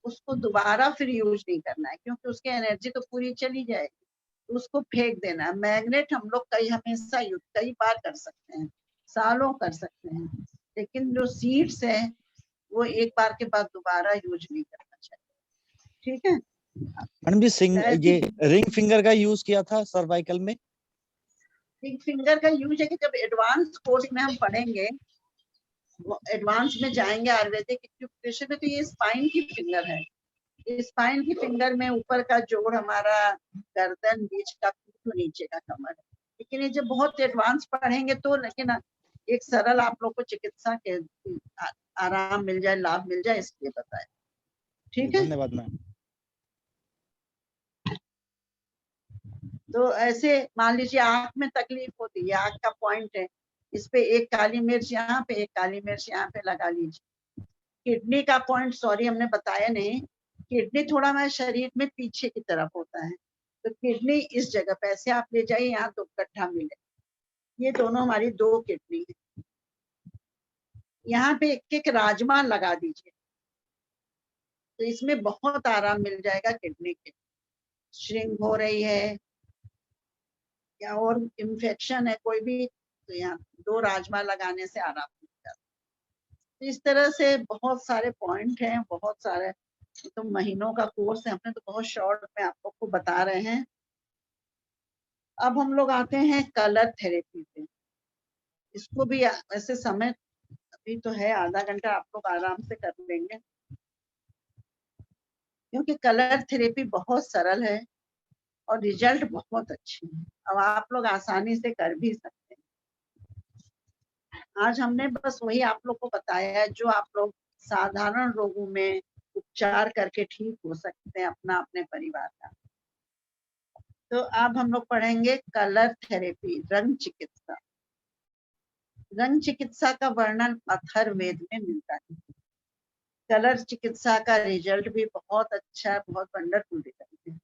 उसको दोबारा फिर यूज नहीं करना है, क्योंकि उसकी एनर्जी तो पूरी चली जाएगी। तो उसको फेंक देना है। मैग्नेट हम लोग हमेशा यूज कई बार कर सकते हैं, सालों कर सकते हैं, लेकिन जो सीड्स है वो एक बार के बाद दोबारा यूज नहीं करना चाहिए। ठीक है मैडम जी, ये रिंग फिंगर का यूज किया था सर्वाइकल में। रिंग फिंगर का यूज है कि जब एडवांस कोर्स में हम पढ़ेंगे, एडवांस में जाएंगे आयुर्वेदिक एक्यूप्रेशर में, तो ये स्पाइन की फिंगर है। स्पाइन की फिंगर में ऊपर का जोड़ हमारा गर्दन, बीच का पीठ, नीचे का कमर है। लेकिन ये जब बहुत एडवांस पढ़ेंगे तो, लेकिन एक सरल आप लोग को चिकित्सा के आराम मिल जाए, लाभ मिल जाए, इसलिए बताए। ठीक है, धन्यवाद मैम। तो ऐसे मान लीजिए आंख में तकलीफ होती है, आंख का पॉइंट है, इस पे एक काली मिर्च यहाँ पे, एक काली मिर्च यहाँ पे लगा लीजिए। किडनी का पॉइंट, सॉरी हमने बताया नहीं, किडनी थोड़ा हमारे शरीर में पीछे की तरफ होता है, तो किडनी इस जगह पे ऐसे आप ले जाइए, यहाँ 2 गड्ढा मिले, ये दोनों हमारी 2 किडनी है। यहाँ पे एक एक राजमा लगा दीजिए, तो इसमें बहुत आराम मिल जाएगा। किडनी के श्रिंक हो रही है या और इन्फेक्शन है कोई भी, तो यहाँ 2 राजमा लगाने से आराम मिल जाता है। इस तरह से बहुत सारे पॉइंट हैं, बहुत सारे, तो महीनों का कोर्स है, हमने तो बहुत शॉर्ट में आप लोग को बता रहे हैं। अब हम लोग आते हैं कलर थेरेपी पे। इसको भी ऐसे समय अभी तो है, आधा घंटा आप लोग आराम से कर लेंगे, क्योंकि कलर थेरेपी बहुत सरल है और रिजल्ट बहुत अच्छे हैं। अब आप लोग आसानी से कर भी सकते हैं। आज हमने बस वही आप लोग को बताया है जो आप लोग साधारण रोगों में उपचार करके ठीक हो सकते हैं अपना, अपने परिवार का। तो अब हम लोग पढ़ेंगे कलर थेरेपी, रंग चिकित्सा। रंग चिकित्सा का वर्णन अथर्ववेद में मिलता है। कलर चिकित्सा का रिजल्ट भी बहुत अच्छा है, बहुत वंडरफुल रिजल्ट है।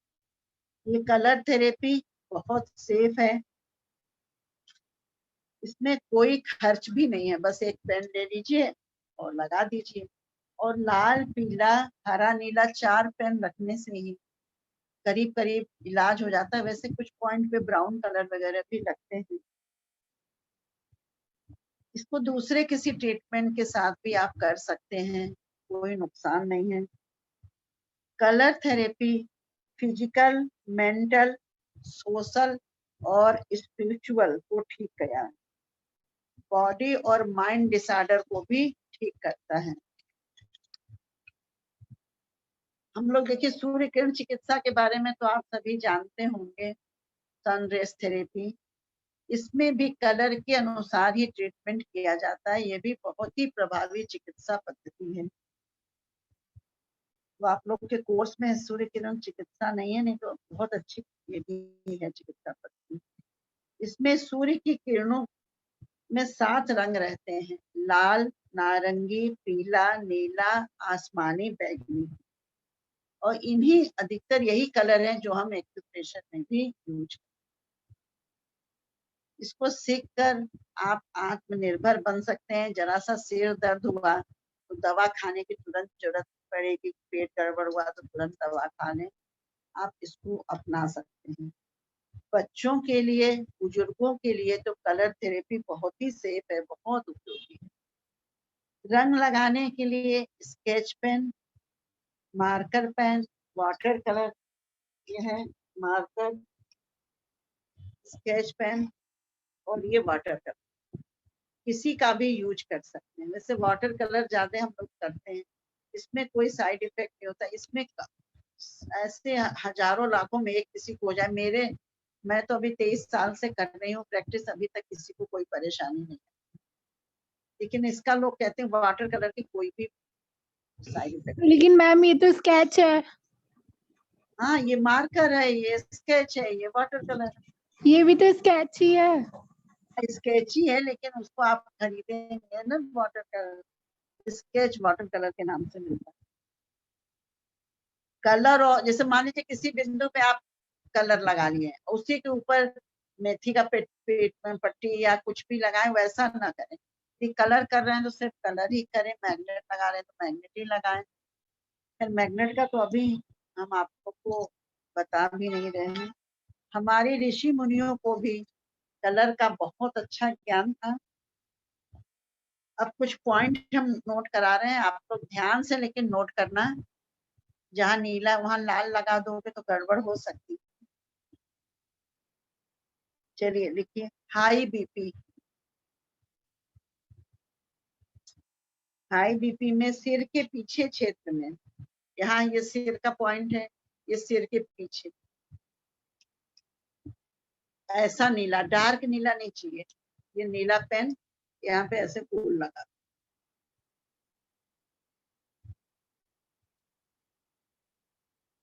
ये कलर थेरेपी बहुत सेफ है, इसमें कोई खर्च भी नहीं है, बस एक पेन ले लीजिए और लगा दीजिए। और लाल, पीला, हरा, नीला 4 पेन रखने से ही करीब करीब इलाज हो जाता है। वैसे कुछ पॉइंट पे ब्राउन कलर वगैरह भी लगते हैं। इसको दूसरे किसी ट्रीटमेंट के साथ भी आप कर सकते हैं, कोई नुकसान नहीं है। Colour therapy physical, mental, social और स्पिरिचुअल को ठीक किया है, बॉडी और माइंड डिसऑर्डर को भी ठीक करता है। हम लोग देखिए सूर्य किरण चिकित्सा के बारे में तो आप सभी जानते होंगे, सन रेज थेरेपी। इसमें भी कलर के अनुसार ही ट्रीटमेंट किया जाता है। ये भी बहुत ही प्रभावी चिकित्सा पद्धति है। तो आप लोग के कोर्स में सूर्य किरण चिकित्सा नहीं है, नहीं तो बहुत अच्छी ये भी है चिकित्सा पद्धति। इसमें सूर्य की किरणों में 7 रंग रहते हैं, लाल, नारंगी, पीला, नीला, आसमानी, बैगनी। और इन्हीं अधिकतर यही कलर हैं जो हम एक्यूप्रेशर में भी यूज करते हैं। इसको सीख कर आप आत्मनिर्भर बन सकते हैं। जरा सा सिर दर्द हुआ तो दवा खाने की तुरंत जरूरत पड़ेगी, पेट गड़बड़ हुआ तो तुरंत दवा खा लें। आप इसको अपना सकते हैं। बच्चों के लिए, बुजुर्गों के लिए तो कलर थेरेपी बहुत ही सेफ है, बहुत उपयोगी है। रंग लगाने के लिए sketch pen, marker pen, water colour, ये है मार्कर, स्केच पेन और ये वाटर कलर, किसी का भी यूज कर सकते हैं। वैसे वाटर कलर ज्यादा हम लोग करते हैं, इसमें कोई साइड इफेक्ट नहीं होता। इसमें ऐसे हजारों लाखों में एक किसी को हो जाए। मैं तो अभी 23 साल से कर रही हूँ प्रैक्टिस, अभी तक किसी को कोई परेशानी नहीं है। लेकिन इसका लोग कहते हैं वाटर कलर की कोई भी साइड इफेक्ट। लेकिन मैम ये तो स्केच है। हाँ, ये मार्कर है, ये स्केच है, ये वाटर कलर है। ये भी तो स्केच ही है। स्केच ही है, लेकिन उसको आप खरीदेंगे ना water colour, sketch water colour के नाम से मिलता है। कलर, और जैसे मान लीजिए किसी बिंदु पे आप कलर लगा लिए, उसी के ऊपर मेथी का पेट में पट्टी या कुछ भी लगाएं, वैसा ना करें। कि कलर कर रहे हैं तो सिर्फ कलर ही करें, मैग्नेट लगा रहे हैं तो मैग्नेट ही लगाएं। फिर मैग्नेट का तो अभी हम आपको बता भी नहीं रहे हैं। हमारे ऋषि मुनियों को भी कलर का बहुत अच्छा ज्ञान था। अब कुछ पॉइंट हम नोट करा रहे हैं, आप लोग ध्यान से लेकिन नोट करना। जहाँ नीला वहां लाल लगा दोगे तो गड़बड़ हो सकती। चलिए लिखिए, हाई बीपी। हाई बीपी में सिर के पीछे क्षेत्र में, यहाँ ये सिर का पॉइंट है, ये सिर के पीछे ऐसा नीला, डार्क नीला नहीं चाहिए। ये नीला पेन यहाँ पे ऐसे फूल लगा,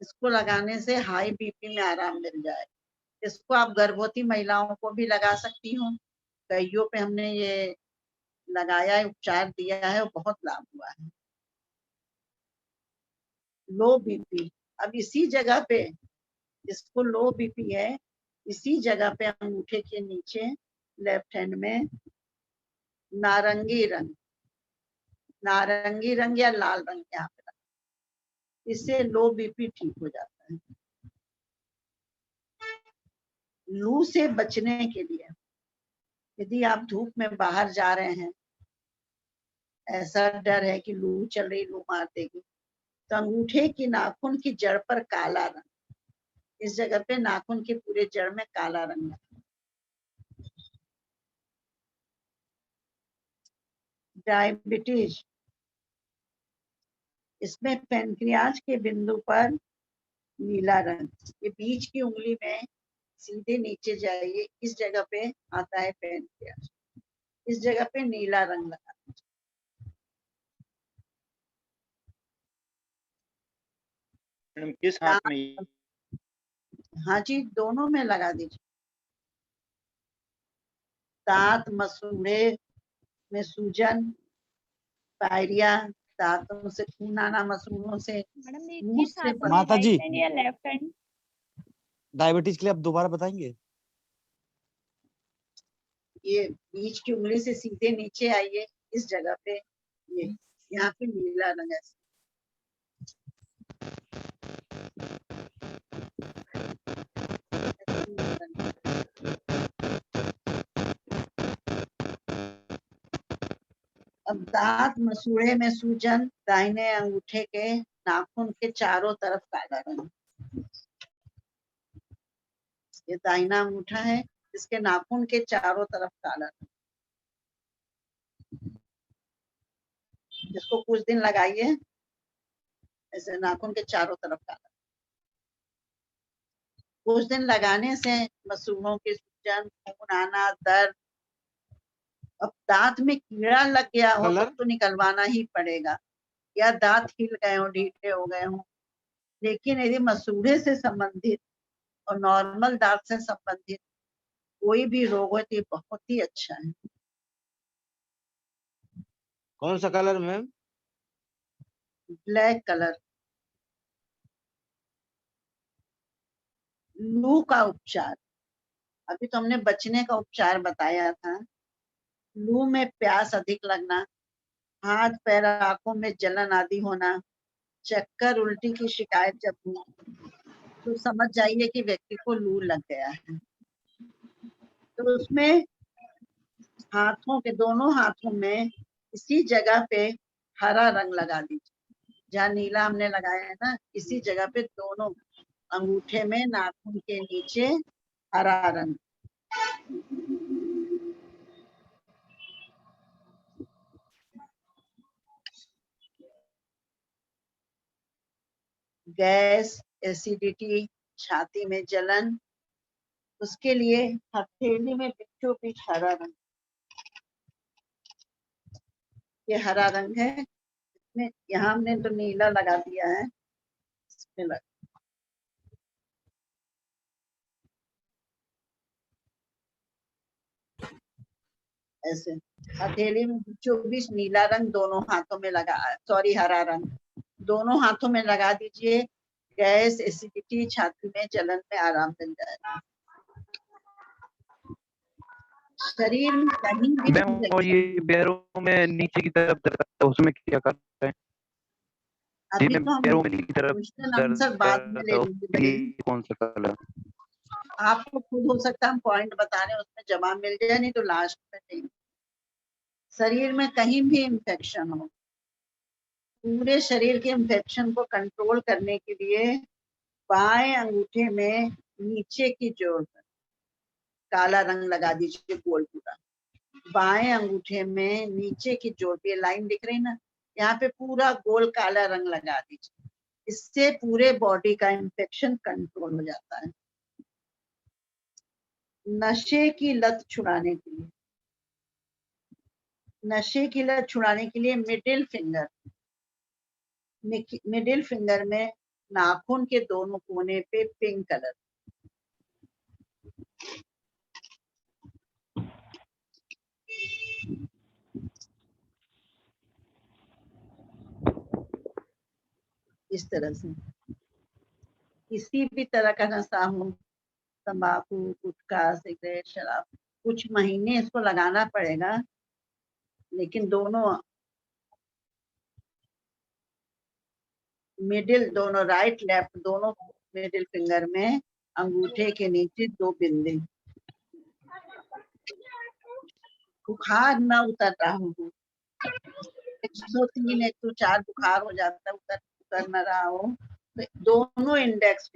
इसको लगाने से हाई बीपी में आराम मिल जाए। इसको आप गर्भवती महिलाओं को भी लगा सकती हो। कईयों पे हमने ये लगाया है, उपचार दिया है, बहुत लाभ हुआ है। लो बीपी, अब इसी जगह पे, जिसको लो बीपी है, इसी जगह पे अंगूठे के नीचे लेफ्ट हैंड में नारंगी रंग या लाल रंग यहाँ पे, इससे लो बीपी ठीक हो जाता है। लू से बचने के लिए, यदि आप धूप में बाहर जा रहे हैं, ऐसा डर है कि लू चल रही, लू मार देगी, तो अंगूठे की नाखून की जड़ पर काला रंग, इस जगह पे नाखून की पूरे जड़ में काला रंग। डायबिटीज, इसमें पेनक्रियाज के बिंदु पर नीला रंग, ये बीच की उंगली में सीधे नीचे जाइए, इस जगह पे आता है पेनक्रियाज, इस जगह पे नीला रंग लगा। मैडम किस हाथ में? हाँ जी, दोनों में लगा दीजिए। दांत मसूड़े में सूजन, पायरिया, दांतों से खून आना, मसूड़ों से, मैडम ये मुंह किस से हाथ में, माता जी। राइट हैंड या लेफ्ट हैंड? डायबिटीज के लिए आप दोबारा बताएंगे? ये बीच की उंगली से सीधे नीचे आइए, इस जगह पे, ये यहाँ पे नीला रंग है। अब दांत मसूड़े में सूजन, दाहिने अंगूठे के नाखून के चारों तरफ काला रंग, ये दाहिना अंगूठा है, इसके नाखून के चारों तरफ काला रंग। इसको कुछ दिन लगाइए, ऐसे नाखून के चारों तरफ काला। कुछ दिन लगाने से मसूड़ों की सूजन, खून आना, दर्द, अब दांत में कीड़ा लग गया हो कलर? तो निकलवाना ही पड़ेगा, या दांत हिल गए हो, ढीले हो गए हो। लेकिन यदि मसूड़े से संबंधित और नॉर्मल दांत से संबंधित कोई भी रोग हो तो ये बहुत ही अच्छा है। कौन सा कलर मैम? Black colour. लू का उपचार, अभी तो हमने बचने का उपचार बताया था। लू में प्यास अधिक लगना, हाथ पैर आंखों में जलन आदि होना, चक्कर उल्टी की शिकायत जब हो तो समझ जाइए कि व्यक्ति को लू लग गया है। तो उसमें हाथों के, दोनों हाथों में इसी जगह पे हरा रंग लगा दीजिए, जहाँ नीला हमने लगाया है ना, इसी जगह पे दोनों अंगूठे में, नाखून के नीचे हरा रंग। गैस, एसिडिटी, छाती में जलन, उसके लिए हथेली में बीचों बीच हरा रंग, ये हरा रंग है। इसमें यहाँ हमने तो नीला लगा दिया है, इसमें लग ऐसे हथेली में बीचों बीच नीला रंग दोनों हाथों में लगा, सॉरी हरा रंग दोनों हाथों में लगा दीजिए। गैस, एसिडिटी, छाती में जलन में आराम मिल जाएगा। शरीर में कहीं भी मैम और ये पैरों में नीचे की तरफ दर्द है, उसमें क्या करते हैं? जी अभी मैम, तो हम पैरों में नीचे की तरफ क्वेश्चन दर्द आंसर बाद में ले है, लेंगे उसके भैया। लिए कौन सा कलर? आपको खुद हो सकता है हम पॉइंट बता रहे हैं उसमें जवाब मिल जाए, नहीं तो लास्ट में देंगे। शरीर में कहीं भी इंफेक्शन हो, पूरे शरीर के इंफेक्शन को कंट्रोल करने के लिए बाएं अंगूठे में नीचे की जोड़ पर काला रंग लगा दीजिए, गोल पूरा। बाएं अंगूठे में नीचे की जोड़ पे लाइन दिख रही ना, यहाँ पे पूरा गोल काला रंग लगा दीजिए। इससे पूरे बॉडी का इंफेक्शन कंट्रोल हो जाता है। नशे की लत छुड़ाने के लिए, नशे की लत छुड़ाने के लिए मिडिल फिंगर में नाखून के दोनों कोने पे पिंक कलर, इस तरह से। किसी भी तरह का नशा हो, तंबाकू, गुटखा, सिगरेट, शराब, कुछ महीने इसको लगाना पड़ेगा। लेकिन दोनों दोनों राइट लेफ्ट दोनों मिडिल फिंगर में अंगूठे के नीचे 2 बिंदी, बुखार ना उतर रहा हो, 103 104 बुखार हो जाता है, उतर न रहा हो, तो दोनों इंडेक्स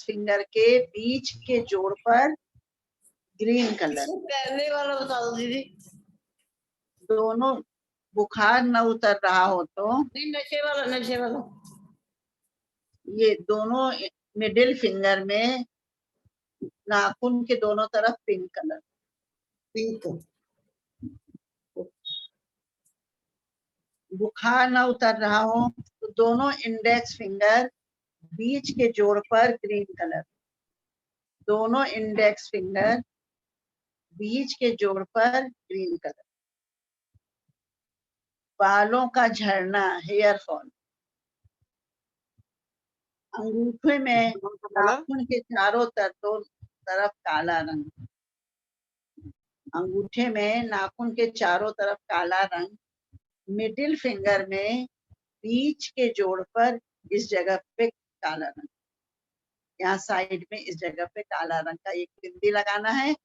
फिंगर के बीच के जोड़ पर ग्रीन कलर, पहले वाला बता दो दीदी। दोनों बुखार न उतर रहा हो तो नहीं, नशे वाला ये दोनों मिडिल फिंगर में नाखून के दोनों तरफ पिंक कलर, पिंक। बुखार न उतर रहा हो तो दोनों इंडेक्स फिंगर बीच के जोड़ पर ग्रीन कलर, दोनों इंडेक्स फिंगर बीच के जोड़ पर ग्रीन कलर। बालों का झड़ना, हेयर फॉल, अंगूठे में नाखून के चारों तरफ काला रंग, अंगूठे में नाखून के चारों तरफ काला रंग, मिडिल फिंगर में बीच के जोड़ पर इस जगह पे काला रंग, यहाँ साइड में इस जगह पे काला रंग का एक बिंदी लगाना है,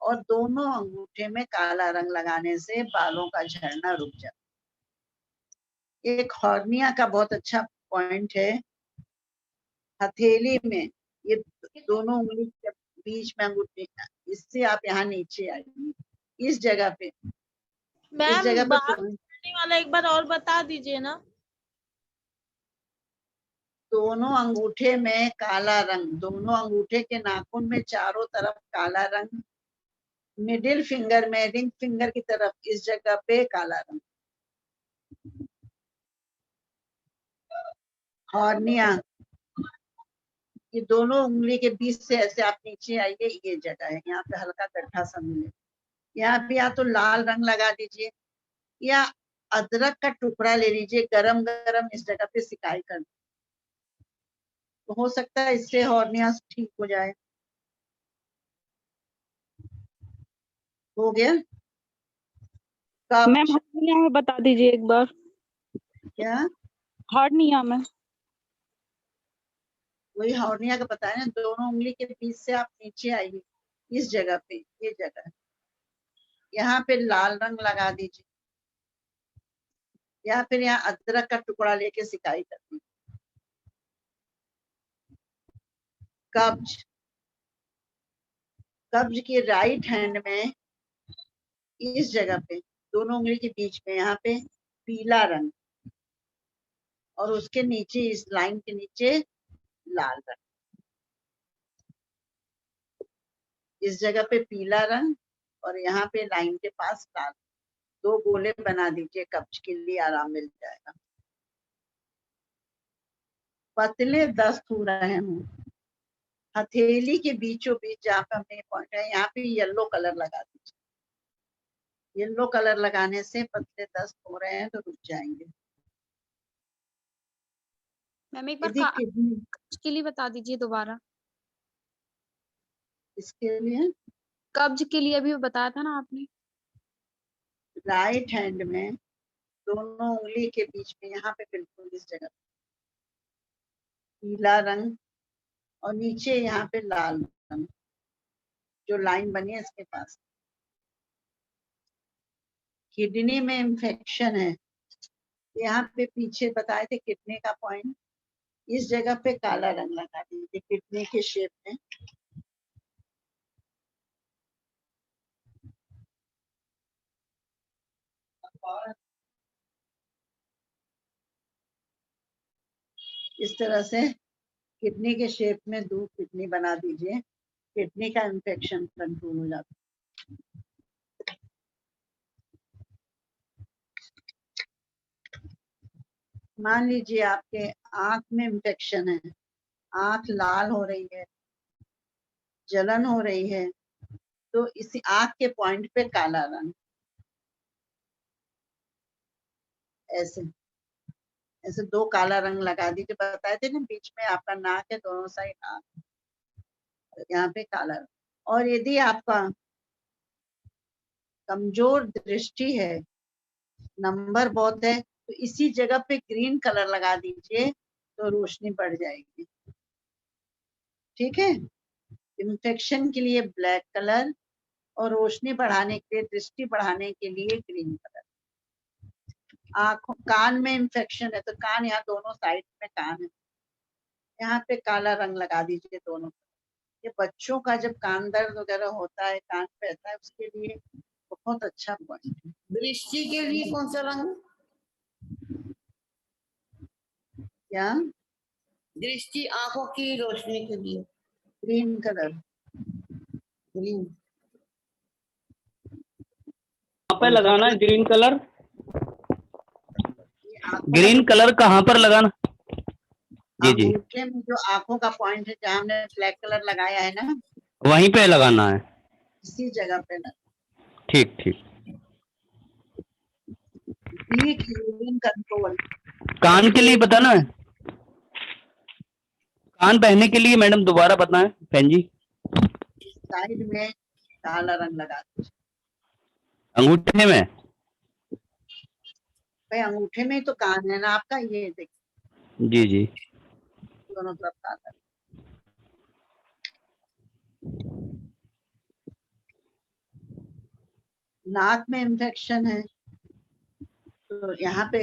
और दोनों अंगूठे में काला रंग लगाने से बालों का झड़ना रुक जाता है। एक हॉर्निया का बहुत अच्छा पॉइंट है, हथेली में ये दोनों उंगली के बीच में अंगूठे, इससे आप यहाँ नीचे आइए, इस जगह पे, इस जगह पे मैम वाला एक बार और बता दीजिए ना। दोनों अंगूठे में काला रंग, दोनों अंगूठे के नाखून में चारों तरफ काला रंग, मिडिल फिंगर में, रिंग फिंगर की तरफ इस जगह पे काला रंग। हॉर्निया, ये दोनों उंगली के बीच से ऐसे आप नीचे आइए, ये जगह है, यहाँ पे हल्का गड्ढा सा मिले, यहाँ पे या तो लाल रंग लगा दीजिए या अदरक का टुकड़ा ले लीजिए, गरम गरम इस जगह पे सिकाई कर, तो हो सकता है इससे हॉर्निया ठीक हो जाए। हो गया? मैम कब्ज, हर्निया में बता दीजिए एक बार। क्या? हर्निया में वही हॉर्निया का बताया ना, दोनों उंगली के बीच से आप नीचे आइए, इस जगह पे, ये जगह है, यहाँ पे लाल रंग लगा दीजिए या फिर यहाँ अदरक का टुकड़ा लेके सिकाई कर दीजिए। कब्ज, कब्ज की राइट हैंड में इस जगह पे, दोनों उंगली के बीच में, यहाँ पे पीला रंग, और उसके नीचे, इस लाइन के नीचे लाल रंग, इस जगह पे पीला रंग और यहाँ पे लाइन के पास लाल, दो गोले बना दीजिए, कब्ज के लिए आराम मिल जाएगा। पतले दस्त हो रहे हों, हथेली के बीचों बीच जहाँ पे हमने पॉइंट है, यहाँ पे येलो कलर लगा दीजिए। येलो कलर लगाने से पतले दस्त हो रहे हैं तो रुक जाएंगे। मैम एक बार यदि किडनी, कब्ज के लिए बता दीजिए दोबारा। इसके लिए कब्ज के लिए अभी बताया था ना आपने। राइट हैंड में दोनों उंगली के बीच में, यहाँ पे बिल्कुल इस जगह पीला रंग और नीचे यहाँ पे लाल रंग, जो लाइन बनी है इसके पास। किडनी में इंफेक्शन है, यहाँ पे पीछे बताए थे किडनी का पॉइंट, इस जगह पे काला रंग लगा दीजिए किडनी के शेप में। इस तरह से किडनी के शेप में दो किडनी बना दीजिए, किडनी का इंफेक्शन कंट्रोल हो जाता है। मान लीजिए आपके आंख में इंफेक्शन है, आंख लाल हो रही है, जलन हो रही है, तो इसी आंख के पॉइंट पे काला रंग, ऐसे ऐसे दो काला रंग लगा दीजिए। बताए थे ना बीच में आपका नाक है, दोनों साइड आंख, यहाँ पे काला रंग। और यदि आपका कमजोर दृष्टि है, नंबर बहुत है, तो इसी जगह पे ग्रीन कलर लगा दीजिए तो रोशनी बढ़ जाएगी। ठीक है? इन्फेक्शन के लिए ब्लैक कलर और रोशनी बढ़ाने के लिए, दृष्टि बढ़ाने के लिए ग्रीन कलर। आंखों, कान में इंफेक्शन है तो कान, यहाँ दोनों साइड में कान है, यहाँ पे काला रंग लगा दीजिए दोनों। ये बच्चों का जब कान दर्द वगैरह होता है, कान बहता है, उसके लिए बहुत अच्छा पॉइंट है। दृष्टि के लिए कौन सा रंग? क्या? दृष्टि, आंखों की रोशनी के लिए ग्रीन कलर। ग्रीन। कहाँ पे लगाना है ग्रीन कलर? आंखों ग्रीन कलर कहाँ पर लगाना? जी जी, अंगूठे में जो आंखों का पॉइंट है, जहाँ हमने ब्लैक कलर लगाया है ना, वहीं पे लगाना है। इसी जगह पे ना। ठीक ठीक। Week urine control. कान के लिए बताना है? कान पहनने के लिए मैडम दोबारा बताएं बहन जी। साइड में काला रंग लगा दीजिए। अंगूठे में? भाई अंगूठे में ही तो कान है ना आपका, ये देखिए जी जी। दोनों तरफ काला। नाक में इंफेक्शन है तो यहाँ पे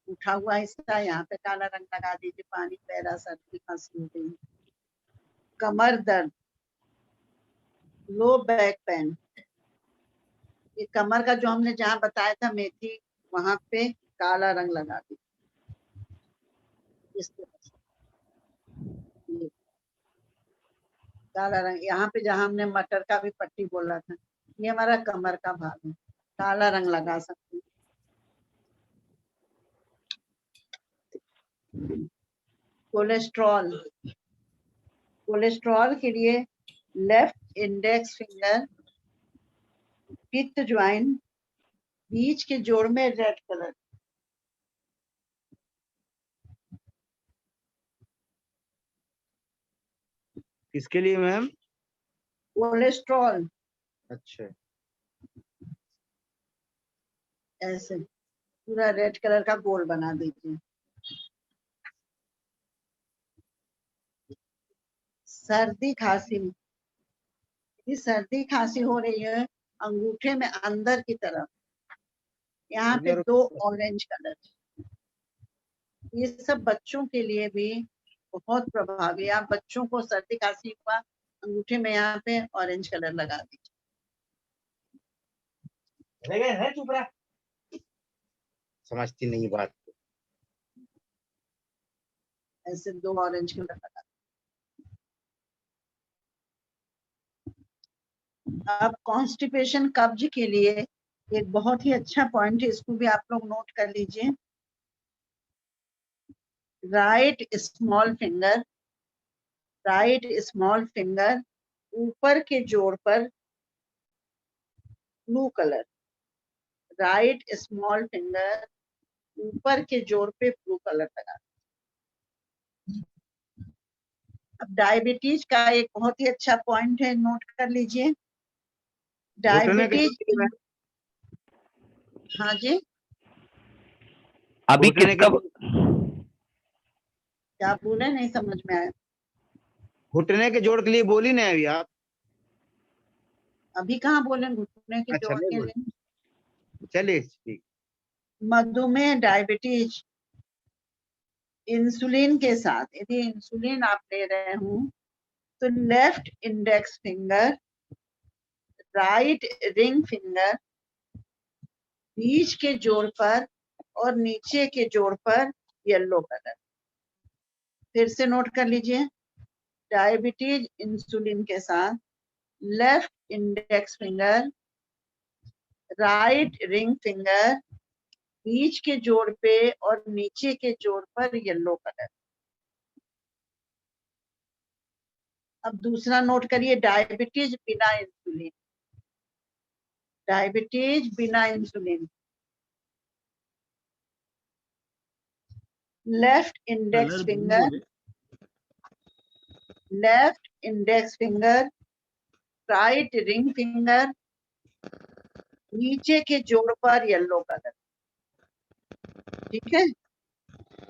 उठा हुआ हिस्सा, यहाँ पे काला रंग लगा दीजिए। पानी पैरा, सर्दी खांसी हो गई। कमर दर्द, लो बैक पेन, ये कमर का जो हमने जहाँ बताया था मेथी, वहां पे काला रंग लगा दीजिए इस तरह से। काला रंग, यहाँ पे जहाँ हमने मटर का भी पट्टी बोला था, ये हमारा कमर का भाग है, काला रंग लगा सकते हैं। कोलेस्ट्रॉल, कोलेस्ट्रॉल के लिए लेफ्ट इंडेक्स फिंगर पित्त ज्वाइन बीच के जोड़ में रेड कलर। किसके लिए मैम? कोलेस्ट्रॉल अच्छा, ऐसे पूरा रेड कलर का गोल बना दीजिए। सर्दी खांसी, यदि सर्दी खांसी हो रही है अंगूठे में अंदर की तरफ, यहाँ पे 2 ऑरेंज कलर, ये सब बच्चों के लिए भी बहुत प्रभावी। आप बच्चों को सर्दी खांसी हुआ, अंगूठे में यहाँ पे ऑरेंज कलर लगा दीजिए। समझती नहीं बात। ऐसे 2 ऑरेंज कलर लगा। अब कॉन्स्टिपेशन कब्ज के लिए एक बहुत ही अच्छा पॉइंट है, इसको भी आप लोग नोट कर लीजिए। राइट स्मॉल फिंगर ऊपर के जोड़ पर blue colour, right small finger ऊपर के जोड़ पे ब्लू कलर लगा। अब डायबिटीज का एक बहुत ही अच्छा पॉइंट है, नोट कर लीजिए। डायबिटीज, हाँ जी, अभी किसका क्या बोले, नहीं समझ में आया। घुटने के जोड़ के लिए बोली ना अभी आप? अभी कहाँ बोले घुटने के अच्छा, जोड़ के लिए। चलिए ठीक। मधुमेह, डायबिटीज, इंसुलिन के साथ, यदि इंसुलिन आप ले रहे हो तो left index finger, right ring finger बीच के जोड़ पर और नीचे के जोड़ पर येलो कलर। फिर से नोट कर लीजिए। डायबिटीज इंसुलिन के साथ left index finger, right ring finger बीच के जोड़ पे और नीचे के जोड़ पर येलो कलर। अब दूसरा नोट करिए, डायबिटीज बिना इंसुलिन, डायबिटीज बिना insulin, left index finger, right ring finger नीचे के जोड़ पर येलो कलर। ठीक है,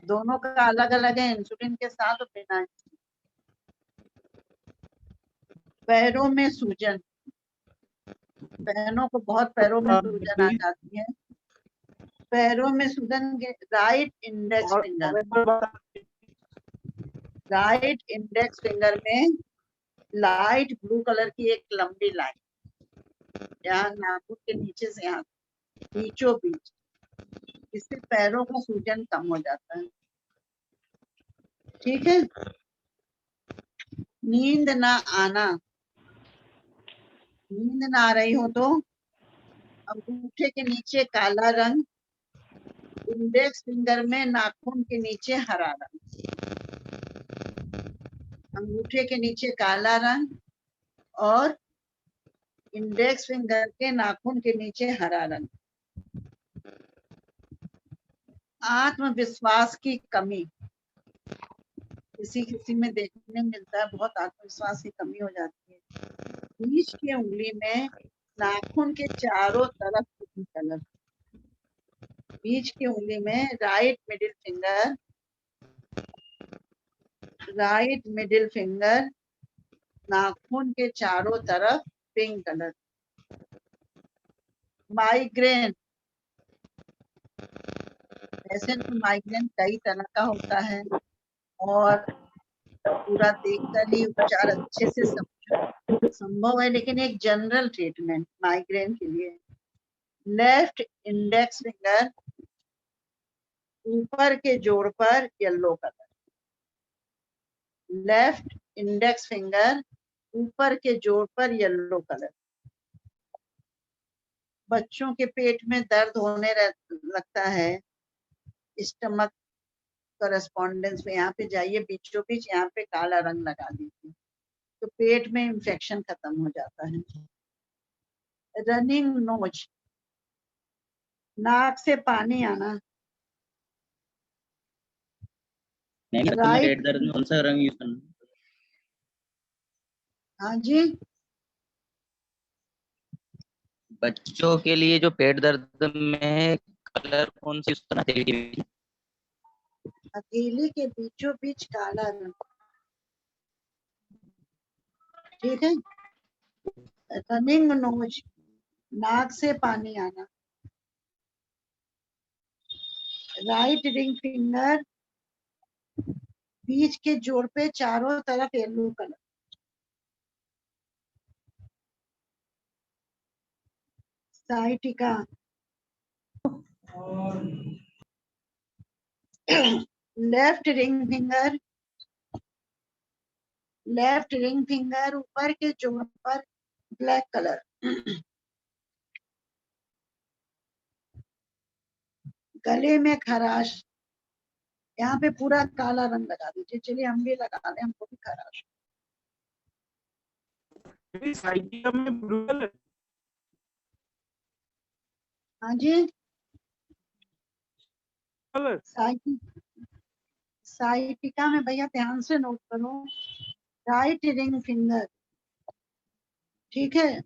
दोनों का अलग अलग है, इंसुलिन के साथ और बिना इंसुलिन। पैरों में सूजन, बहनों को बहुत पैरों में सूजन आ जाती है। पैरों में सूजन के राइट इंडेक्स फिंगर में लाइट ब्लू कलर की एक लंबी लाइन, यहाँ नाखून के नीचे से यहाँ बीचों बीच, इससे पैरों का सूजन कम हो जाता है। ठीक है। नींद ना आना, नींद ना आ रही हो तो अंगूठे के नीचे काला रंग, इंडेक्स फिंगर में नाखून के नीचे हरा रंग, अंगूठे के नीचे काला रंग और इंडेक्स फिंगर के नाखून के नीचे हरा रंग। आत्मविश्वास की कमी, किसी किसी में देखने मिलता है, बहुत आत्मविश्वास की कमी हो जाती है। बीच की उंगली में नाखून के चारों तरफ पिंक कलर, बीच की उंगली में राइट मिडिल फिंगर नाखून के चारों तरफ पिंक कलर। माइग्रेन, ऐसे तो माइग्रेन कई तरह का होता है और पूरा देखकर ही उपचार अच्छे से संभव है, लेकिन एक जनरल ट्रीटमेंट माइग्रेन के लिए, लेफ्ट इंडेक्स फिंगर ऊपर के जोड़ पर yellow colour, left index finger ऊपर के जोड़ पर येलो कलर। बच्चों के पेट में दर्द होने लगता है, स्टमक करस्पॉन्डेंस में यहाँ पे जाइए, बीचों बीच यहाँ पे काला रंग लगा दीजिए, तो पेट में इंफेक्शन खत्म हो जाता है। रनिंग नोज, नाक से पानी आना। राइट, पेट दर्द में कौन सा रंग यूज करना? हाँ जी, बच्चों के लिए जो पेट दर्द में कलर कौन सा यूज करना चाहिए? हथेली के बीचों बीच काला रंग, ठीक है। रनिंग नोज, नाक से पानी आना। राइट रिंग फिंगर, बीच के जोड़ पे चारों तरफ yellow colour. Sciatica, left ring finger, left ring finger ऊपर के जोड़ पर ब्लैक कलर। गले में खराश, यहाँ पे पूरा काला रंग लगा दीजिए। चलिए हम भी लगा लें, हमको भी खराश। साइकिल में ब्लू कलर। हाँ जी, कलर साइटिका में भैया ध्यान से नोट करो। राइट रिंग फिंगर, ठीक है,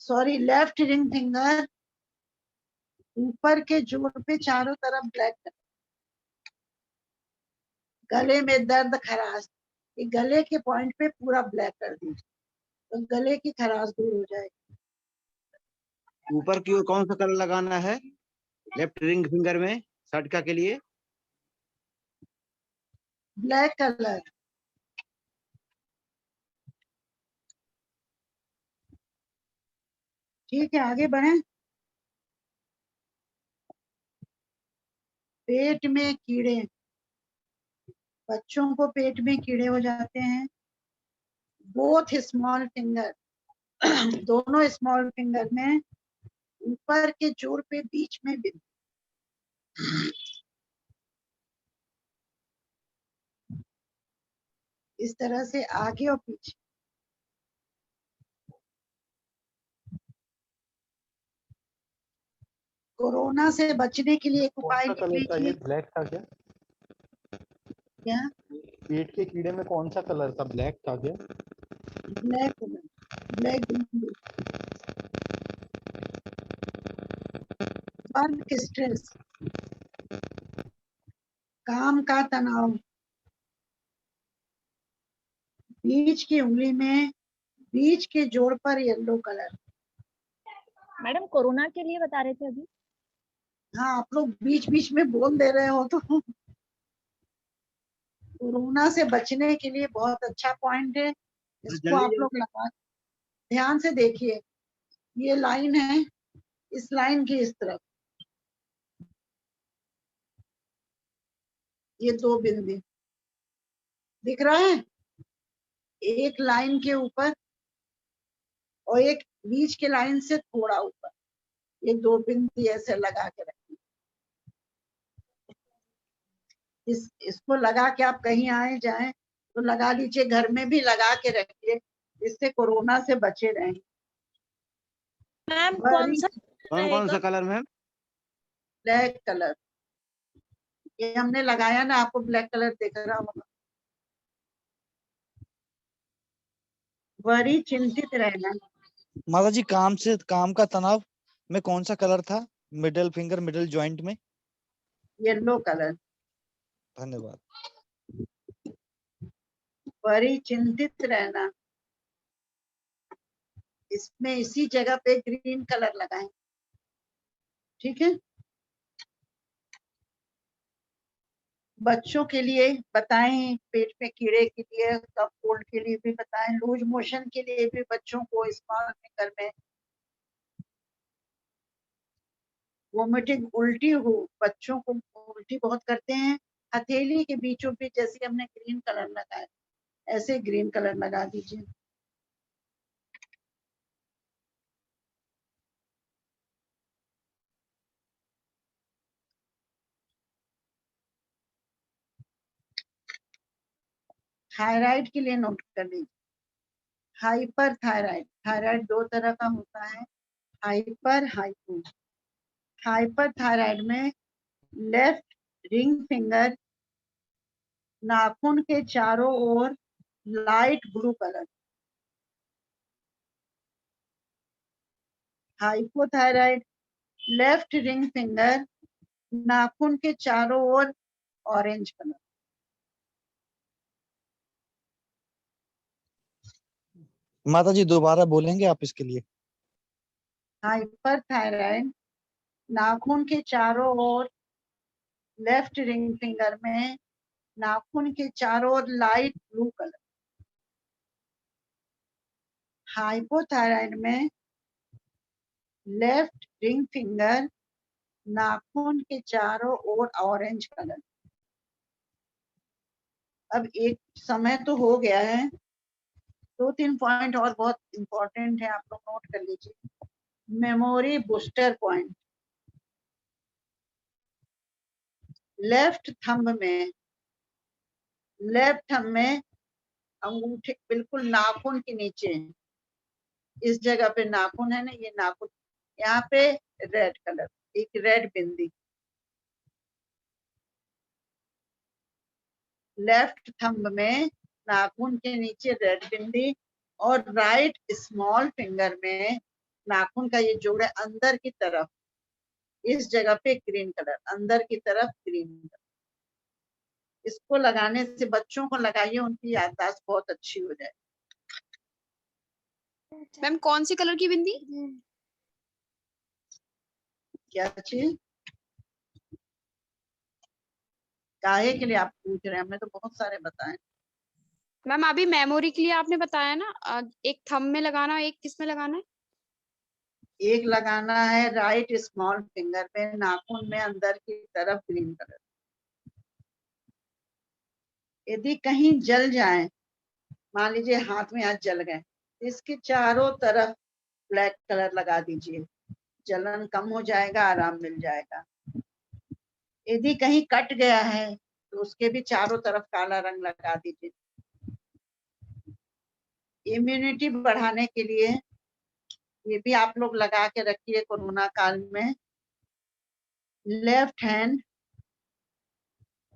सॉरी, लेफ्ट रिंग फिंगर ऊपर के जोड़ पे चारों तरफ ब्लैक कलर। गले में दर्द खराश, ये गले के पॉइंट पे पूरा ब्लैक कर दीजिए, तो गले की खराश दूर हो जाएगी। ऊपर की ओर कौन सा कलर लगाना है लेफ्ट रिंग फिंगर में साइटिका के लिए? Black colour. ठीक है, आगे बढ़े। पेट में कीड़े, बच्चों को पेट में कीड़े हो जाते हैं। बोथ स्मॉल फिंगर, दोनों स्मॉल फिंगर में ऊपर के जोड़ पे बीच में बिंदु। इस तरह से आगे और पीछे। कोरोना से बचने के लिए एक उपाय लिख लीजिए। ब्लैक था क्या? क्या? पेट के कीड़े में कौन सा कलर था? ब्लैक था क्या? ब्लैक कलर, ब्लैक बिंदु। वर्क स्ट्रेस, काम का तनाव। बीच की उंगली में बीच के जोड़ पर येलो कलर। मैडम कोरोना के लिए बता रहे थे अभी। हाँ, आप लोग बीच बीच में बोल दे रहे हो तो। कोरोना से बचने के लिए बहुत अच्छा पॉइंट है, इसको आप लोग लगा, ध्यान से देखिए। ये लाइन है, इस लाइन की इस तरफ ये दो बिंदु दिख रहा है, एक लाइन के ऊपर और एक बीच के लाइन से थोड़ा ऊपर, ये दो बिंदु ऐसे लगा के रखिए। इसको लगा के आप कहीं आए जाएं तो लगा लीजिए, घर में भी लगा के रखिए, इससे कोरोना से बचे रहें। मैम कौन सा कौन सा कलर मैम? ब्लैक कलर, ये हमने लगाया ना, आपको ब्लैक कलर दिख रहा होगा। बड़ी चिंतित रहना। माता जी, काम का तनाव में कौन सा कलर था? मिडिल फिंगर, मिडिल जॉइंट में येलो कलर। धन्यवाद। बड़ी चिंतित रहना, इसमें इसी जगह पे ग्रीन कलर लगाएं, ठीक है। बच्चों के लिए बताएं, पेट में कीड़े के लिए, कफ कोल्ड के लिए भी बताएं, लूज मोशन के लिए भी बच्चों को स्मॉल फिंगर में। वोमिटिंग, उल्टी हो, बच्चों को उल्टी बहुत करते हैं, हथेली के बीचों बीच जैसे हमने ग्रीन कलर लगाया, ऐसे ग्रीन कलर लगा दीजिए। थायराइड के लिए नोट कर लीजिए, हाइपर थायराइड। थायराइड दो तरह का होता है, हाइपर हाइपो। हाइपर थायराइड में लेफ्ट रिंग फिंगर नाखून के चारों ओर light blue colour. Hypothyroid left ring finger नाखून के चारों ओर ऑरेंज कलर। माता जी दोबारा बोलेंगे आप इसके लिए? हाइपर थायराइड नाखून के चारों ओर लेफ्ट रिंग फिंगर में नाखून के चारों ओर लाइट ब्लू कलर। हाइपोथायराइड में लेफ्ट रिंग फिंगर नाखून के चारों ओर ऑरेंज कलर। अब एक समय तो हो गया है, 2-3 पॉइंट और बहुत इंपॉर्टेंट है, आप लोग नोट कर लीजिए। Memory booster point, left thumb में अंगूठे बिल्कुल नाखून के नीचे, इस जगह पे नाखून है ना, ये नाखून, यहाँ पे रेड कलर, एक रेड बिंदी। लेफ्ट थंब में नाखून के नीचे रेड बिंदी और राइट स्मॉल फिंगर में नाखून का ये जोड़ है अंदर की तरफ, इस जगह पे ग्रीन कलर, अंदर की तरफ ग्रीन कलर। इसको लगाने से बच्चों को लगाइए, उनकी याददाश्त बहुत अच्छी हो जाए। मैम कौन सी कलर की बिंदी? क्या चीज, काहे के लिए आप पूछ रहे हैं? हमने तो बहुत सारे बताए। मैम अभी मेमोरी के लिए आपने बताया ना, एक थंब में लगाना, एक किस में लगाना है? एक लगाना है राइट स्मॉल फिंगर पे, नाखून में अंदर की तरफ ग्रीन कलर। यदि कहीं जल जाए, मान लीजिए हाथ में हाथ जल गए, इसके चारों तरफ ब्लैक कलर लगा दीजिए, जलन कम हो जाएगा, आराम मिल जाएगा। यदि कहीं कट गया है तो उसके भी चारों तरफ काला रंग लगा दीजिए। इम्यूनिटी बढ़ाने के लिए ये भी आप लोग लगा के रखिए कोरोना काल में। Left hand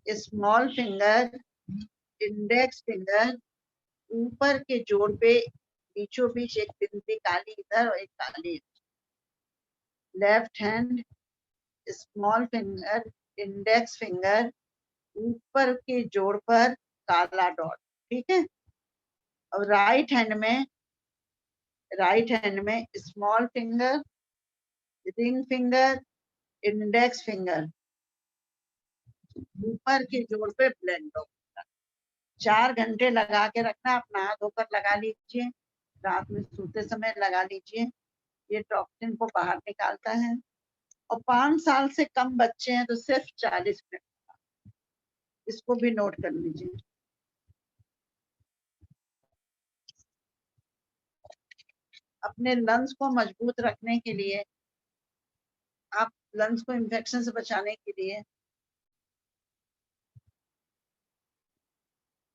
small finger index finger ऊपर के जोड़ पे बीचों बीच एक बिंदी काली इधर और एक काली इधर। Left hand small finger index finger ऊपर के जोड़ पर काला डॉट, ठीक है। और राइट हैंड में small finger ring finger index finger ऊपर के जोड़ पे ब्लैक डॉट। 4 घंटे लगा के रखना, आप नहा धोकर लगा लीजिए, रात में सोते समय लगा लीजिए, ये टॉक्सिन को बाहर निकालता है। और 5 साल से कम बच्चे हैं तो सिर्फ 40 मिनट, इसको भी नोट कर लीजिए। अपने लंग्स को मजबूत रखने के लिए, आप लंग्स को इन्फेक्शन से बचाने के लिए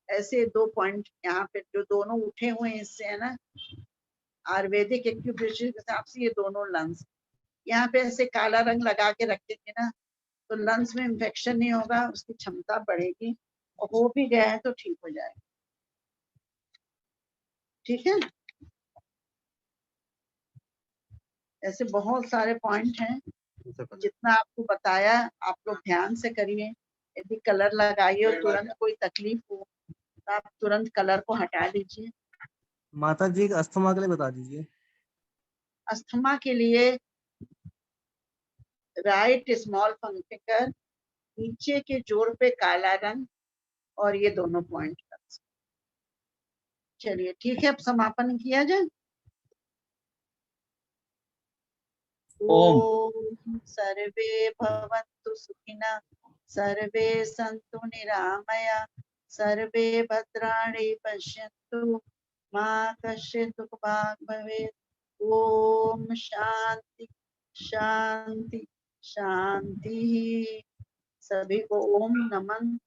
ऐसे 2 पॉइंट यहाँ पे जो दोनों उठे हुए हैं इससे है ना, आयुर्वेदिक एक्यूप्रेशर के हिसाब से ये दोनों लंग्स यहाँ पे ऐसे काला रंग लगा के रखेंगे ना, तो लंग्स में इन्फेक्शन नहीं होगा, उसकी क्षमता बढ़ेगी, और हो भी गया है तो ठीक हो जाएगा। ठीक है, ऐसे बहुत सारे पॉइंट हैं, जितना आपको बताया आप लोग ध्यान से करिए। यदि कलर लगाइए और तुरंत कोई तकलीफ हो तो आप तुरंत कलर को हटा लीजिए। माता जी अस्थमा के लिए बता दीजिए। अस्थमा के लिए राइट स्मॉल फिंगर नीचे के जोड़ पे काला रंग और ये दोनों पॉइंट। चलिए ठीक है, अब समापन किया जाए। ओम सर्वे भवन्तु सुखिनः, सर्वे सन्तु निरामया, सर्वे भद्राणि पश्यन्तु, मा कश्चित् दुःखभाग् भवेत्। ओम शांति शांति शांति। सभी को ओम नमन।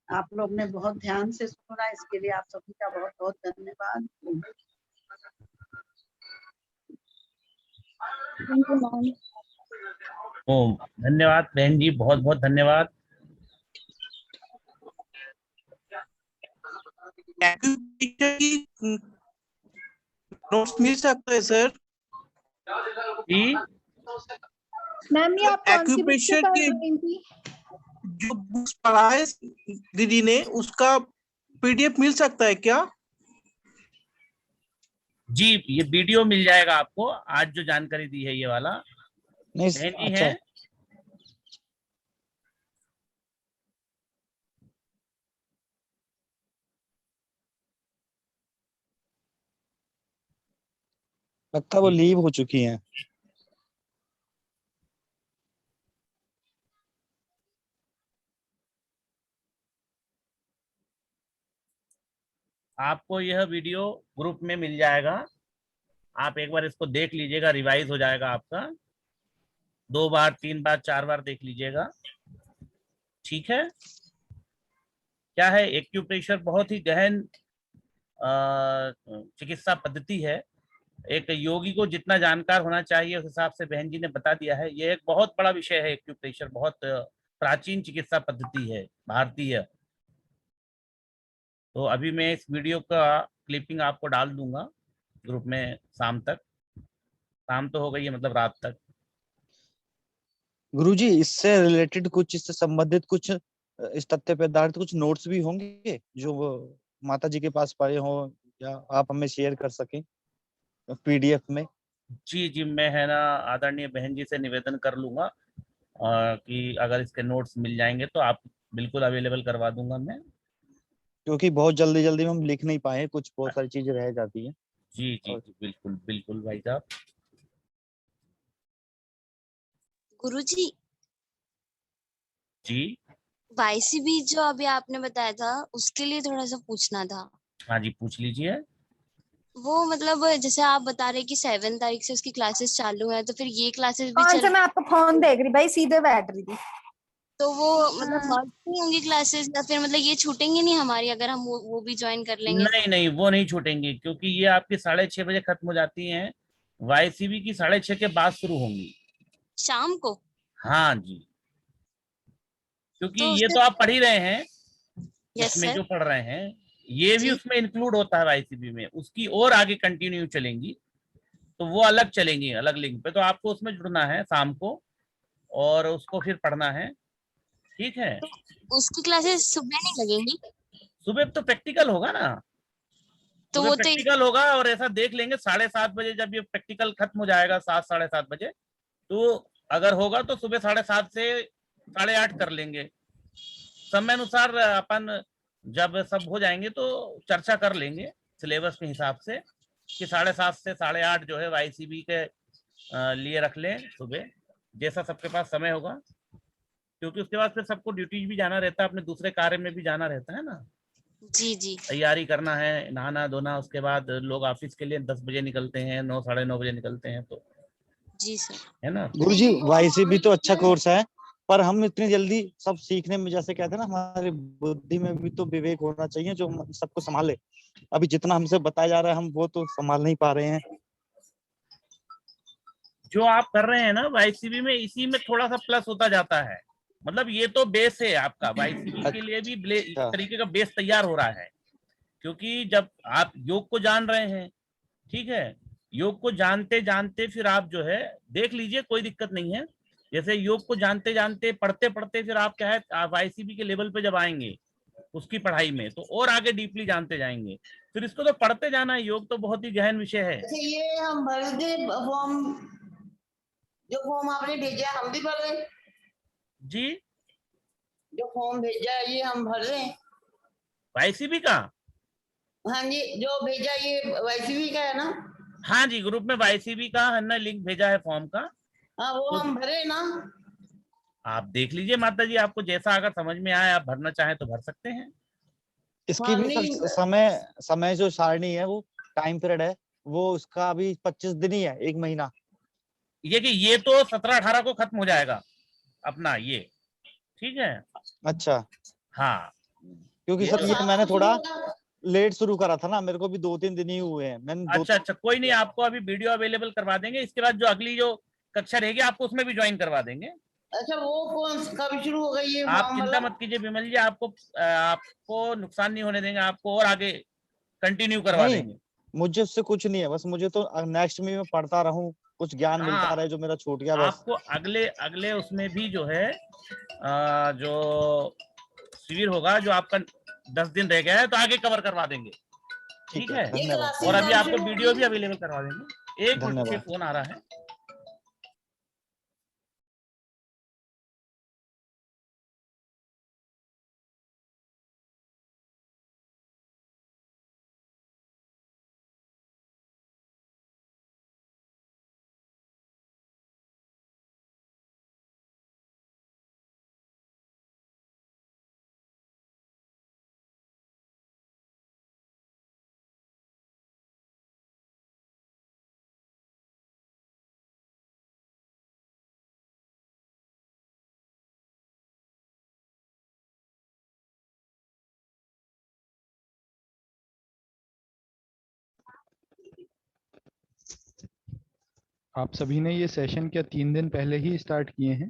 आप लोग ने बहुत ध्यान से सुना, इसके लिए आप सभी का बहुत बहुत धन्यवाद। Thank you ma'am. ओम धन्यवाद बहन जी, बहुत बहुत धन्यवाद। एक्यूप्रेशर की नोट्स मिल सकता है सर? जी मैम ये आप कौन सी बुक से एक्यूप्रेशर पढ़ के रही थी? जो बुक्स पढ़ा है दीदी ने, उसका पीडीएफ मिल सकता है क्या? जी, ये वीडियो मिल जाएगा आपको। आज जो जानकारी दी है ये वाला नहीं बहन जी अच्छा, है। लगता है वो लीव हो चुकी हैं। आपको यह वीडियो ग्रुप में मिल जाएगा, आप एक बार इसको देख लीजिएगा, रिवाइज हो जाएगा आपका। 2 बार 3 बार 4 बार देख लीजिएगा, ठीक है। क्या है, एक्यूप्रेशर बहुत ही गहन चिकित्सा पद्धति है। एक योगी को जितना जानकार होना चाहिए उस हिसाब से बहन जी ने बता दिया है। ये एक बहुत बड़ा विषय है। एक्यूप्रेशर बहुत प्राचीन चिकित्सा पद्धति है भारतीय। तो अभी मैं इस वीडियो का क्लिपिंग आपको डाल दूंगा ग्रुप में शाम तक। शाम तो हो गई है, मतलब रात तक। गुरुजी इससे रिलेटेड कुछ, इससे संबंधित कुछ, इस तथ्य पे आधारित कुछ नोट्स भी होंगे जो वो माता जी के पास पड़े हो, या आप हमें शेयर कर सकें पीडीएफ में? जी जी, मैं है ना आदरणीय बहन जी से निवेदन कर लूंगा कि अगर इसके नोट्स मिल जाएंगे तो आप बिल्कुल अवेलेबल करवा दूंगा मैं। क्योंकि बहुत जल्दी जल्दी में हम लिख नहीं पाए, कुछ बहुत सारी चीजें रह जाती हैं। जी जी जी, बिल्कुल बिल्कुल भाई साहब। गुरुजी जी वाईसीबी जो अभी आपने बताया था उसके लिए थोड़ा सा पूछना था। हाँ जी, पूछ लीजिए। वो मतलब जैसे आप बता रहे कि 7 तारीख से उसकी क्लासेस चालू है, तो फिर ये क्लासेस भी कौन चल, सा? मैं आपको फोन देख रही भाई, सीधे बैठ रही थी। तो वो मतलब मर्ज नहीं होंगी क्लासेस, या फिर मतलब ये छूटेंगे नहीं हमारी अगर हम वो भी ज्वाइन कर लेंगे तो? नहीं नहीं, वो नहीं छूटेंगी, क्योंकि ये आपकी 6:30 बजे खत्म हो जाती हैं। वाईसीबी की 6:30 के बाद शुरू होंगी शाम को? हाँ जी, क्योंकि तो ये उससे तो आप पढ़ ही रहे हैं। यस इसमें सर जो पढ़ रहे हैं ये भी जी उसमें इंक्लूड होता है वाईसीबी में। उसकी और आगे कंटिन्यू चलेंगी, तो वो अलग चलेंगी, अलग लिंक पे। तो आपको उसमें जुड़ना है शाम को और उसको फिर पढ़ना है, ठीक है। तो उसकी क्लासेस सुबह नहीं लगेंगी? सुबह तो प्रैक्टिकल होगा ना, तो सुबह वो तो प्रैक्टिकल होगा। और ऐसा देख लेंगे 7:30 बजे जब ये प्रैक्टिकल खत्म हो जाएगा, 7 7:30 बजे, तो अगर होगा तो सुबह 7:30 से 8:30 कर लेंगे। समय अनुसार अपन जब सब हो जाएंगे तो चर्चा कर लेंगे सिलेबस के हिसाब से कि 7:30 से 8:30 जो है वाईसीबी के लिए रख लें सुबह, जैसा सबके पास समय होगा। क्योंकि उसके बाद फिर सबको ड्यूटी भी जाना रहता है, अपने दूसरे कार्य में भी जाना रहता है ना, जी जी तैयारी करना है, नहाना धोना। उसके बाद लोग ऑफिस के लिए 10 बजे निकलते हैं, 9 9:30 बजे निकलते हैं, तो जी सर। है ना। गुरुजी वाईसीबी तो अच्छा कोर्स है, पर हम इतनी जल्दी सब सीखने में, जैसे कहते हैं ना, हमारी बुद्धि में भी तो विवेक होना चाहिए जो सबको संभाले। अभी जितना हमसे बताया जा रहा है हम वो तो संभाल नहीं पा रहे हैं। जो आप कर रहे हैं ना वाईसीबी में, इसी में थोड़ा सा प्लस होता जाता है। मतलब ये तो बेस है आपका, वाईसीबी के लिए भी एक तरीके का बेस तैयार हो रहा है। क्योंकि जब आप योग को जान रहे हैं, ठीक है, योग को जानते जानते फिर आप जो है देख लीजिए, कोई दिक्कत नहीं है। जैसे योग को जानते जानते पढ़ते पढ़ते फिर आप क्या है, आप वाईसीबी के लेवल पे जब आएंगे उसकी पढ़ाई में, तो और आगे डीपली जानते जाएंगे। फिर इसको तो पढ़ते जाना है। योग तो बहुत ही गहन विषय है। अच्छा, ये हम भर दे फॉर्म, जो फॉर्म आपने भेजा हम भी भर रहे? जी, जो फॉर्म भेजा है ये हम भर रहे हैं वाईसीबी का? हाँ जी, जो भेजा ये वाईसीबी का है ना? हाँ जी, ग्रुप में वाईसीबी का है ना, लिंक भेजा है फॉर्म का। हाँ वो तो हम भरे ना? आप देख लीजिए माता जी, आपको जैसा अगर समझ में आए, आप भरना चाहें तो भर सकते हैं। इसकी भी सर समय जो सारणी है, वो टाइम पीरियड है, वो उसका अभी 25 दिन ही है, 1 महीना। ये कि ये तो 17-18 को खत्म हो जाएगा अपना ये, ठीक है। अच्छा हाँ, क्योंकि ये सर तो ये मैंने थोड़ा लेट शुरू करा था ना, मेरे को भी 2-3 दिन ही हुए हैं। मैंने अच्छा, कोई नहीं, आपको अभी वीडियो अवेलेबल करवा देंगे। इसके बाद जो अगली जो कक्षा रहेगी आपको उसमें भी ज्वाइन करवा देंगे। अच्छा, वो कब शुरू होगा ये आप फॉर्म चिंता वाला? मत कीजिए विमल जी, आपको नुकसान नहीं होने देंगे, आपको और आगे कंटिन्यू करवा नहीं, देंगे। मुझे उससे कुछ नहीं है, बस मुझे तो नेक्स्ट में मैं पढ़ता रहूं, कुछ ज्ञान मिलता हाँ, रहे जो मेरा छूट गया, बस। आपको अगले अगले उसमें भी जो है जो शिविर होगा, जो आपका 10 दिन रह गया है, तो आगे कवर करवा देंगे। ठीक है, धन्यवाद। और अभी आपको वीडियो भी अवेलेबल करवा देंगे। एक मिनट रुकिए, धन्यवाद। फोन आ रहा है। आप सभी ने ये सेशन क्या 3 दिन पहले ही स्टार्ट किए हैं?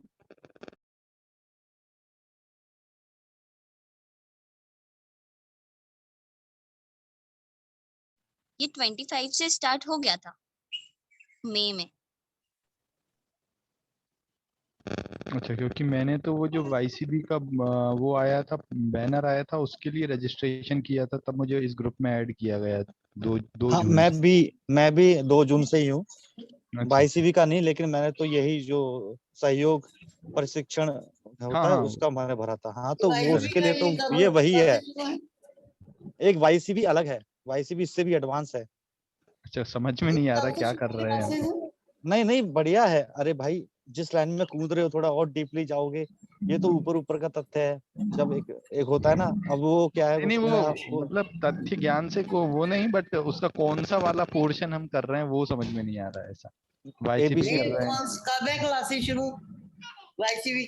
ये 25 से स्टार्ट हो गया था, मई में। अच्छा, क्योंकि मैंने तो वो जो YCB का वो आया था, बैनर आया था, उसके लिए रजिस्ट्रेशन किया था, तब मुझे इस ग्रुप में ऐड किया गया 2 हाँ, जून से। मैं भी 2 जून से ही हूँ। अच्छा। YCB का नहीं, लेकिन मैंने तो यही जो सहयोग प्रशिक्षण हाँ होता है हाँ, उसका मैंने भरा था। हाँ, तो वो अरे उसके लिए तो ये वही है। एक YCB अलग है, YCB इससे भी एडवांस है। अच्छा, समझ में नहीं आ रहा क्या कर रहे हैं हम। नहीं नहीं, बढ़िया है। अरे भाई, जिस लाइन में कूद रहे हो थोड़ा और डीपली जाओगे। ये तो ऊपर ऊपर का तथ्य है। जब एक एक होता है ना, अब वो क्या है, नहीं नहीं, उसमें वो आपको मतलब तथ्य ज्ञान से को वो नहीं, बट उसका कौन सा वाला पोर्शन हम कर रहे हैं वो समझ में नहीं आ रहा है। ऐसा YCB कर रहे हैं। कब है क्लासेस शुरू YCB?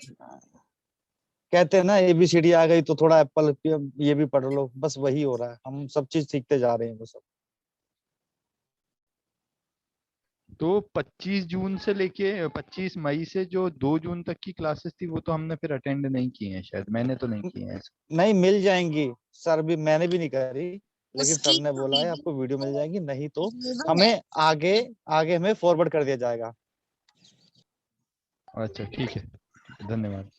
कहते हैं ना, ABCD आ गई तो थोड़ा एप्पल ये भी पढ़ लो, बस वही हो रहा है। हम सब चीज सीखते जा रहे हैं वो सब। तो 25 जून से लेके 25 मई से जो 2 जून तक की क्लासेस थी वो तो हमने फिर अटेंड नहीं की हैं, शायद मैंने तो नहीं की हैं। नहीं, मिल जाएंगी सर, भी मैंने भी नहीं करी, लेकिन सर उसकी ने बोला है आपको वीडियो मिल जाएगी, नहीं तो वो है। हमें आगे आगे हमें फॉरवर्ड कर दिया जाएगा। अच्छा, ठीक है, धन्यवाद।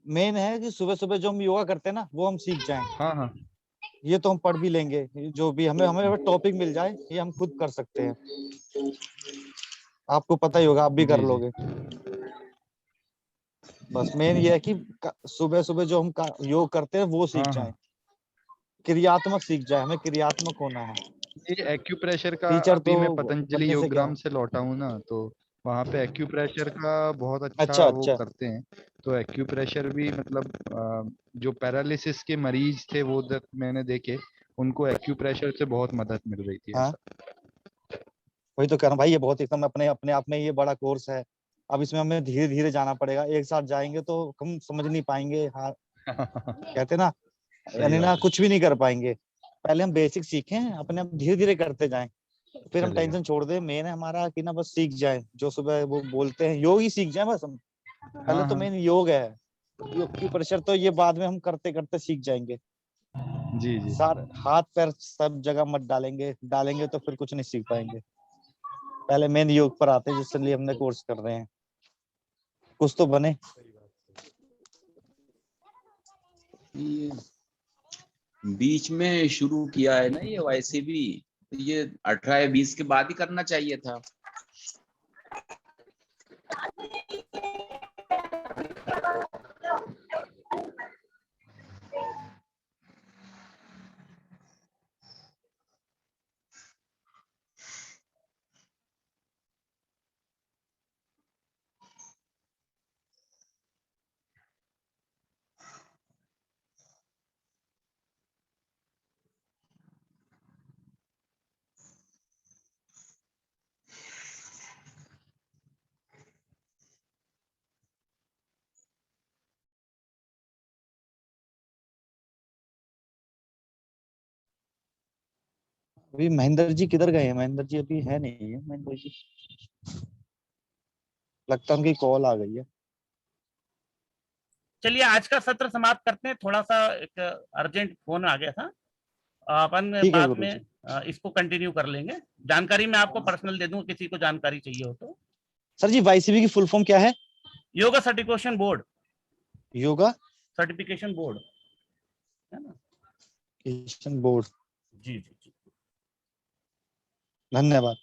मेन है कि सुबह सुबह जो हम योगा करते हैं ना, वो हम सीख जाएं। हाँ हाँ, ये तो हम पढ़ भी लेंगे, जो भी हमें हमें टॉपिक मिल जाए ये हम खुद कर सकते हैं। आपको पता ही होगा, आप भी कर जी जी। लोगे। बस मेन ये है कि सुबह सुबह जो हम योग करते हैं वो सीख हाँ जाएं, हाँ, क्रियात्मक सीख जाए, हमें क्रियात्मक होना है। ये एक्यूप्रेशर का टीचर अभी तो मैं पतंजलि बनने से क्या योगग्राम है। से लौटा हूँ ना, तो वहाँ पे एक्यूप्रेशर का बहुत अच्छा अच्छा वो अच्छा। करते हैं। तो एक्यूप्रेशर भी मतलब जो पैरालिसिस के मरीज थे वो मैंने देखे, उनको एक्यूप्रेशर से बहुत मदद मिल रही थी। हाँ, ऐसा वही तो कह रहा हूँ भाई, ये बहुत एकदम अपने अपने आप में ये बड़ा कोर्स है। अब इसमें हमें धीरे धीरे जाना पड़ेगा, एक साथ जाएंगे तो हम समझ नहीं पाएंगे। हाँ, कहते ना, सही यानी बात ना है, कुछ भी नहीं कर पाएंगे। पहले हम बेसिक सीखें, अपने आप धीरे धीरे करते जाएं, फिर हम चलेगा। टेंशन छोड़ दें। मेन है हमारा कि ना बस सीख जाए, जो सुबह वो बोलते हैं योग ही सीख जाए बस हम। पहले हाँ तो हाँ, मेन योग है। योग की प्रेशर तो ये बाद में हम करते करते सीख जाएंगे। जी जी। सार हाथ पैर सब जगह मत डालेंगे, डालेंगे तो फिर कुछ नहीं सीख पाएंगे। पहले मेन योग पर आते हैं, जिसके लिए हमने कोर्स कर रहे हैं, कुछ तो बने। ये बीच में शुरू किया है ना ये YCB, ये 18 या 20 के बाद ही करना चाहिए था। अभी महेंद्र जी किधर गए हैं? महेंद्र जी अभी है नहीं है। महेंद्र जी लगता है उनकी कॉल आ गई है। चलिए आज का सत्र समाप्त करते हैं। थोड़ा सा एक अर्जेंट फोन आ गया था, अपन ठीक है बाद गुरु में जी। इसको कंटिन्यू कर लेंगे। जानकारी मैं आपको पर्सनल दे दूं, किसी को जानकारी चाहिए हो तो। सर जी वाईसीबी की फुल फॉर्म क्या है? Yoga certification board, yoga certification board, है ना? Certification board. जी जी जी। धन्यवाद।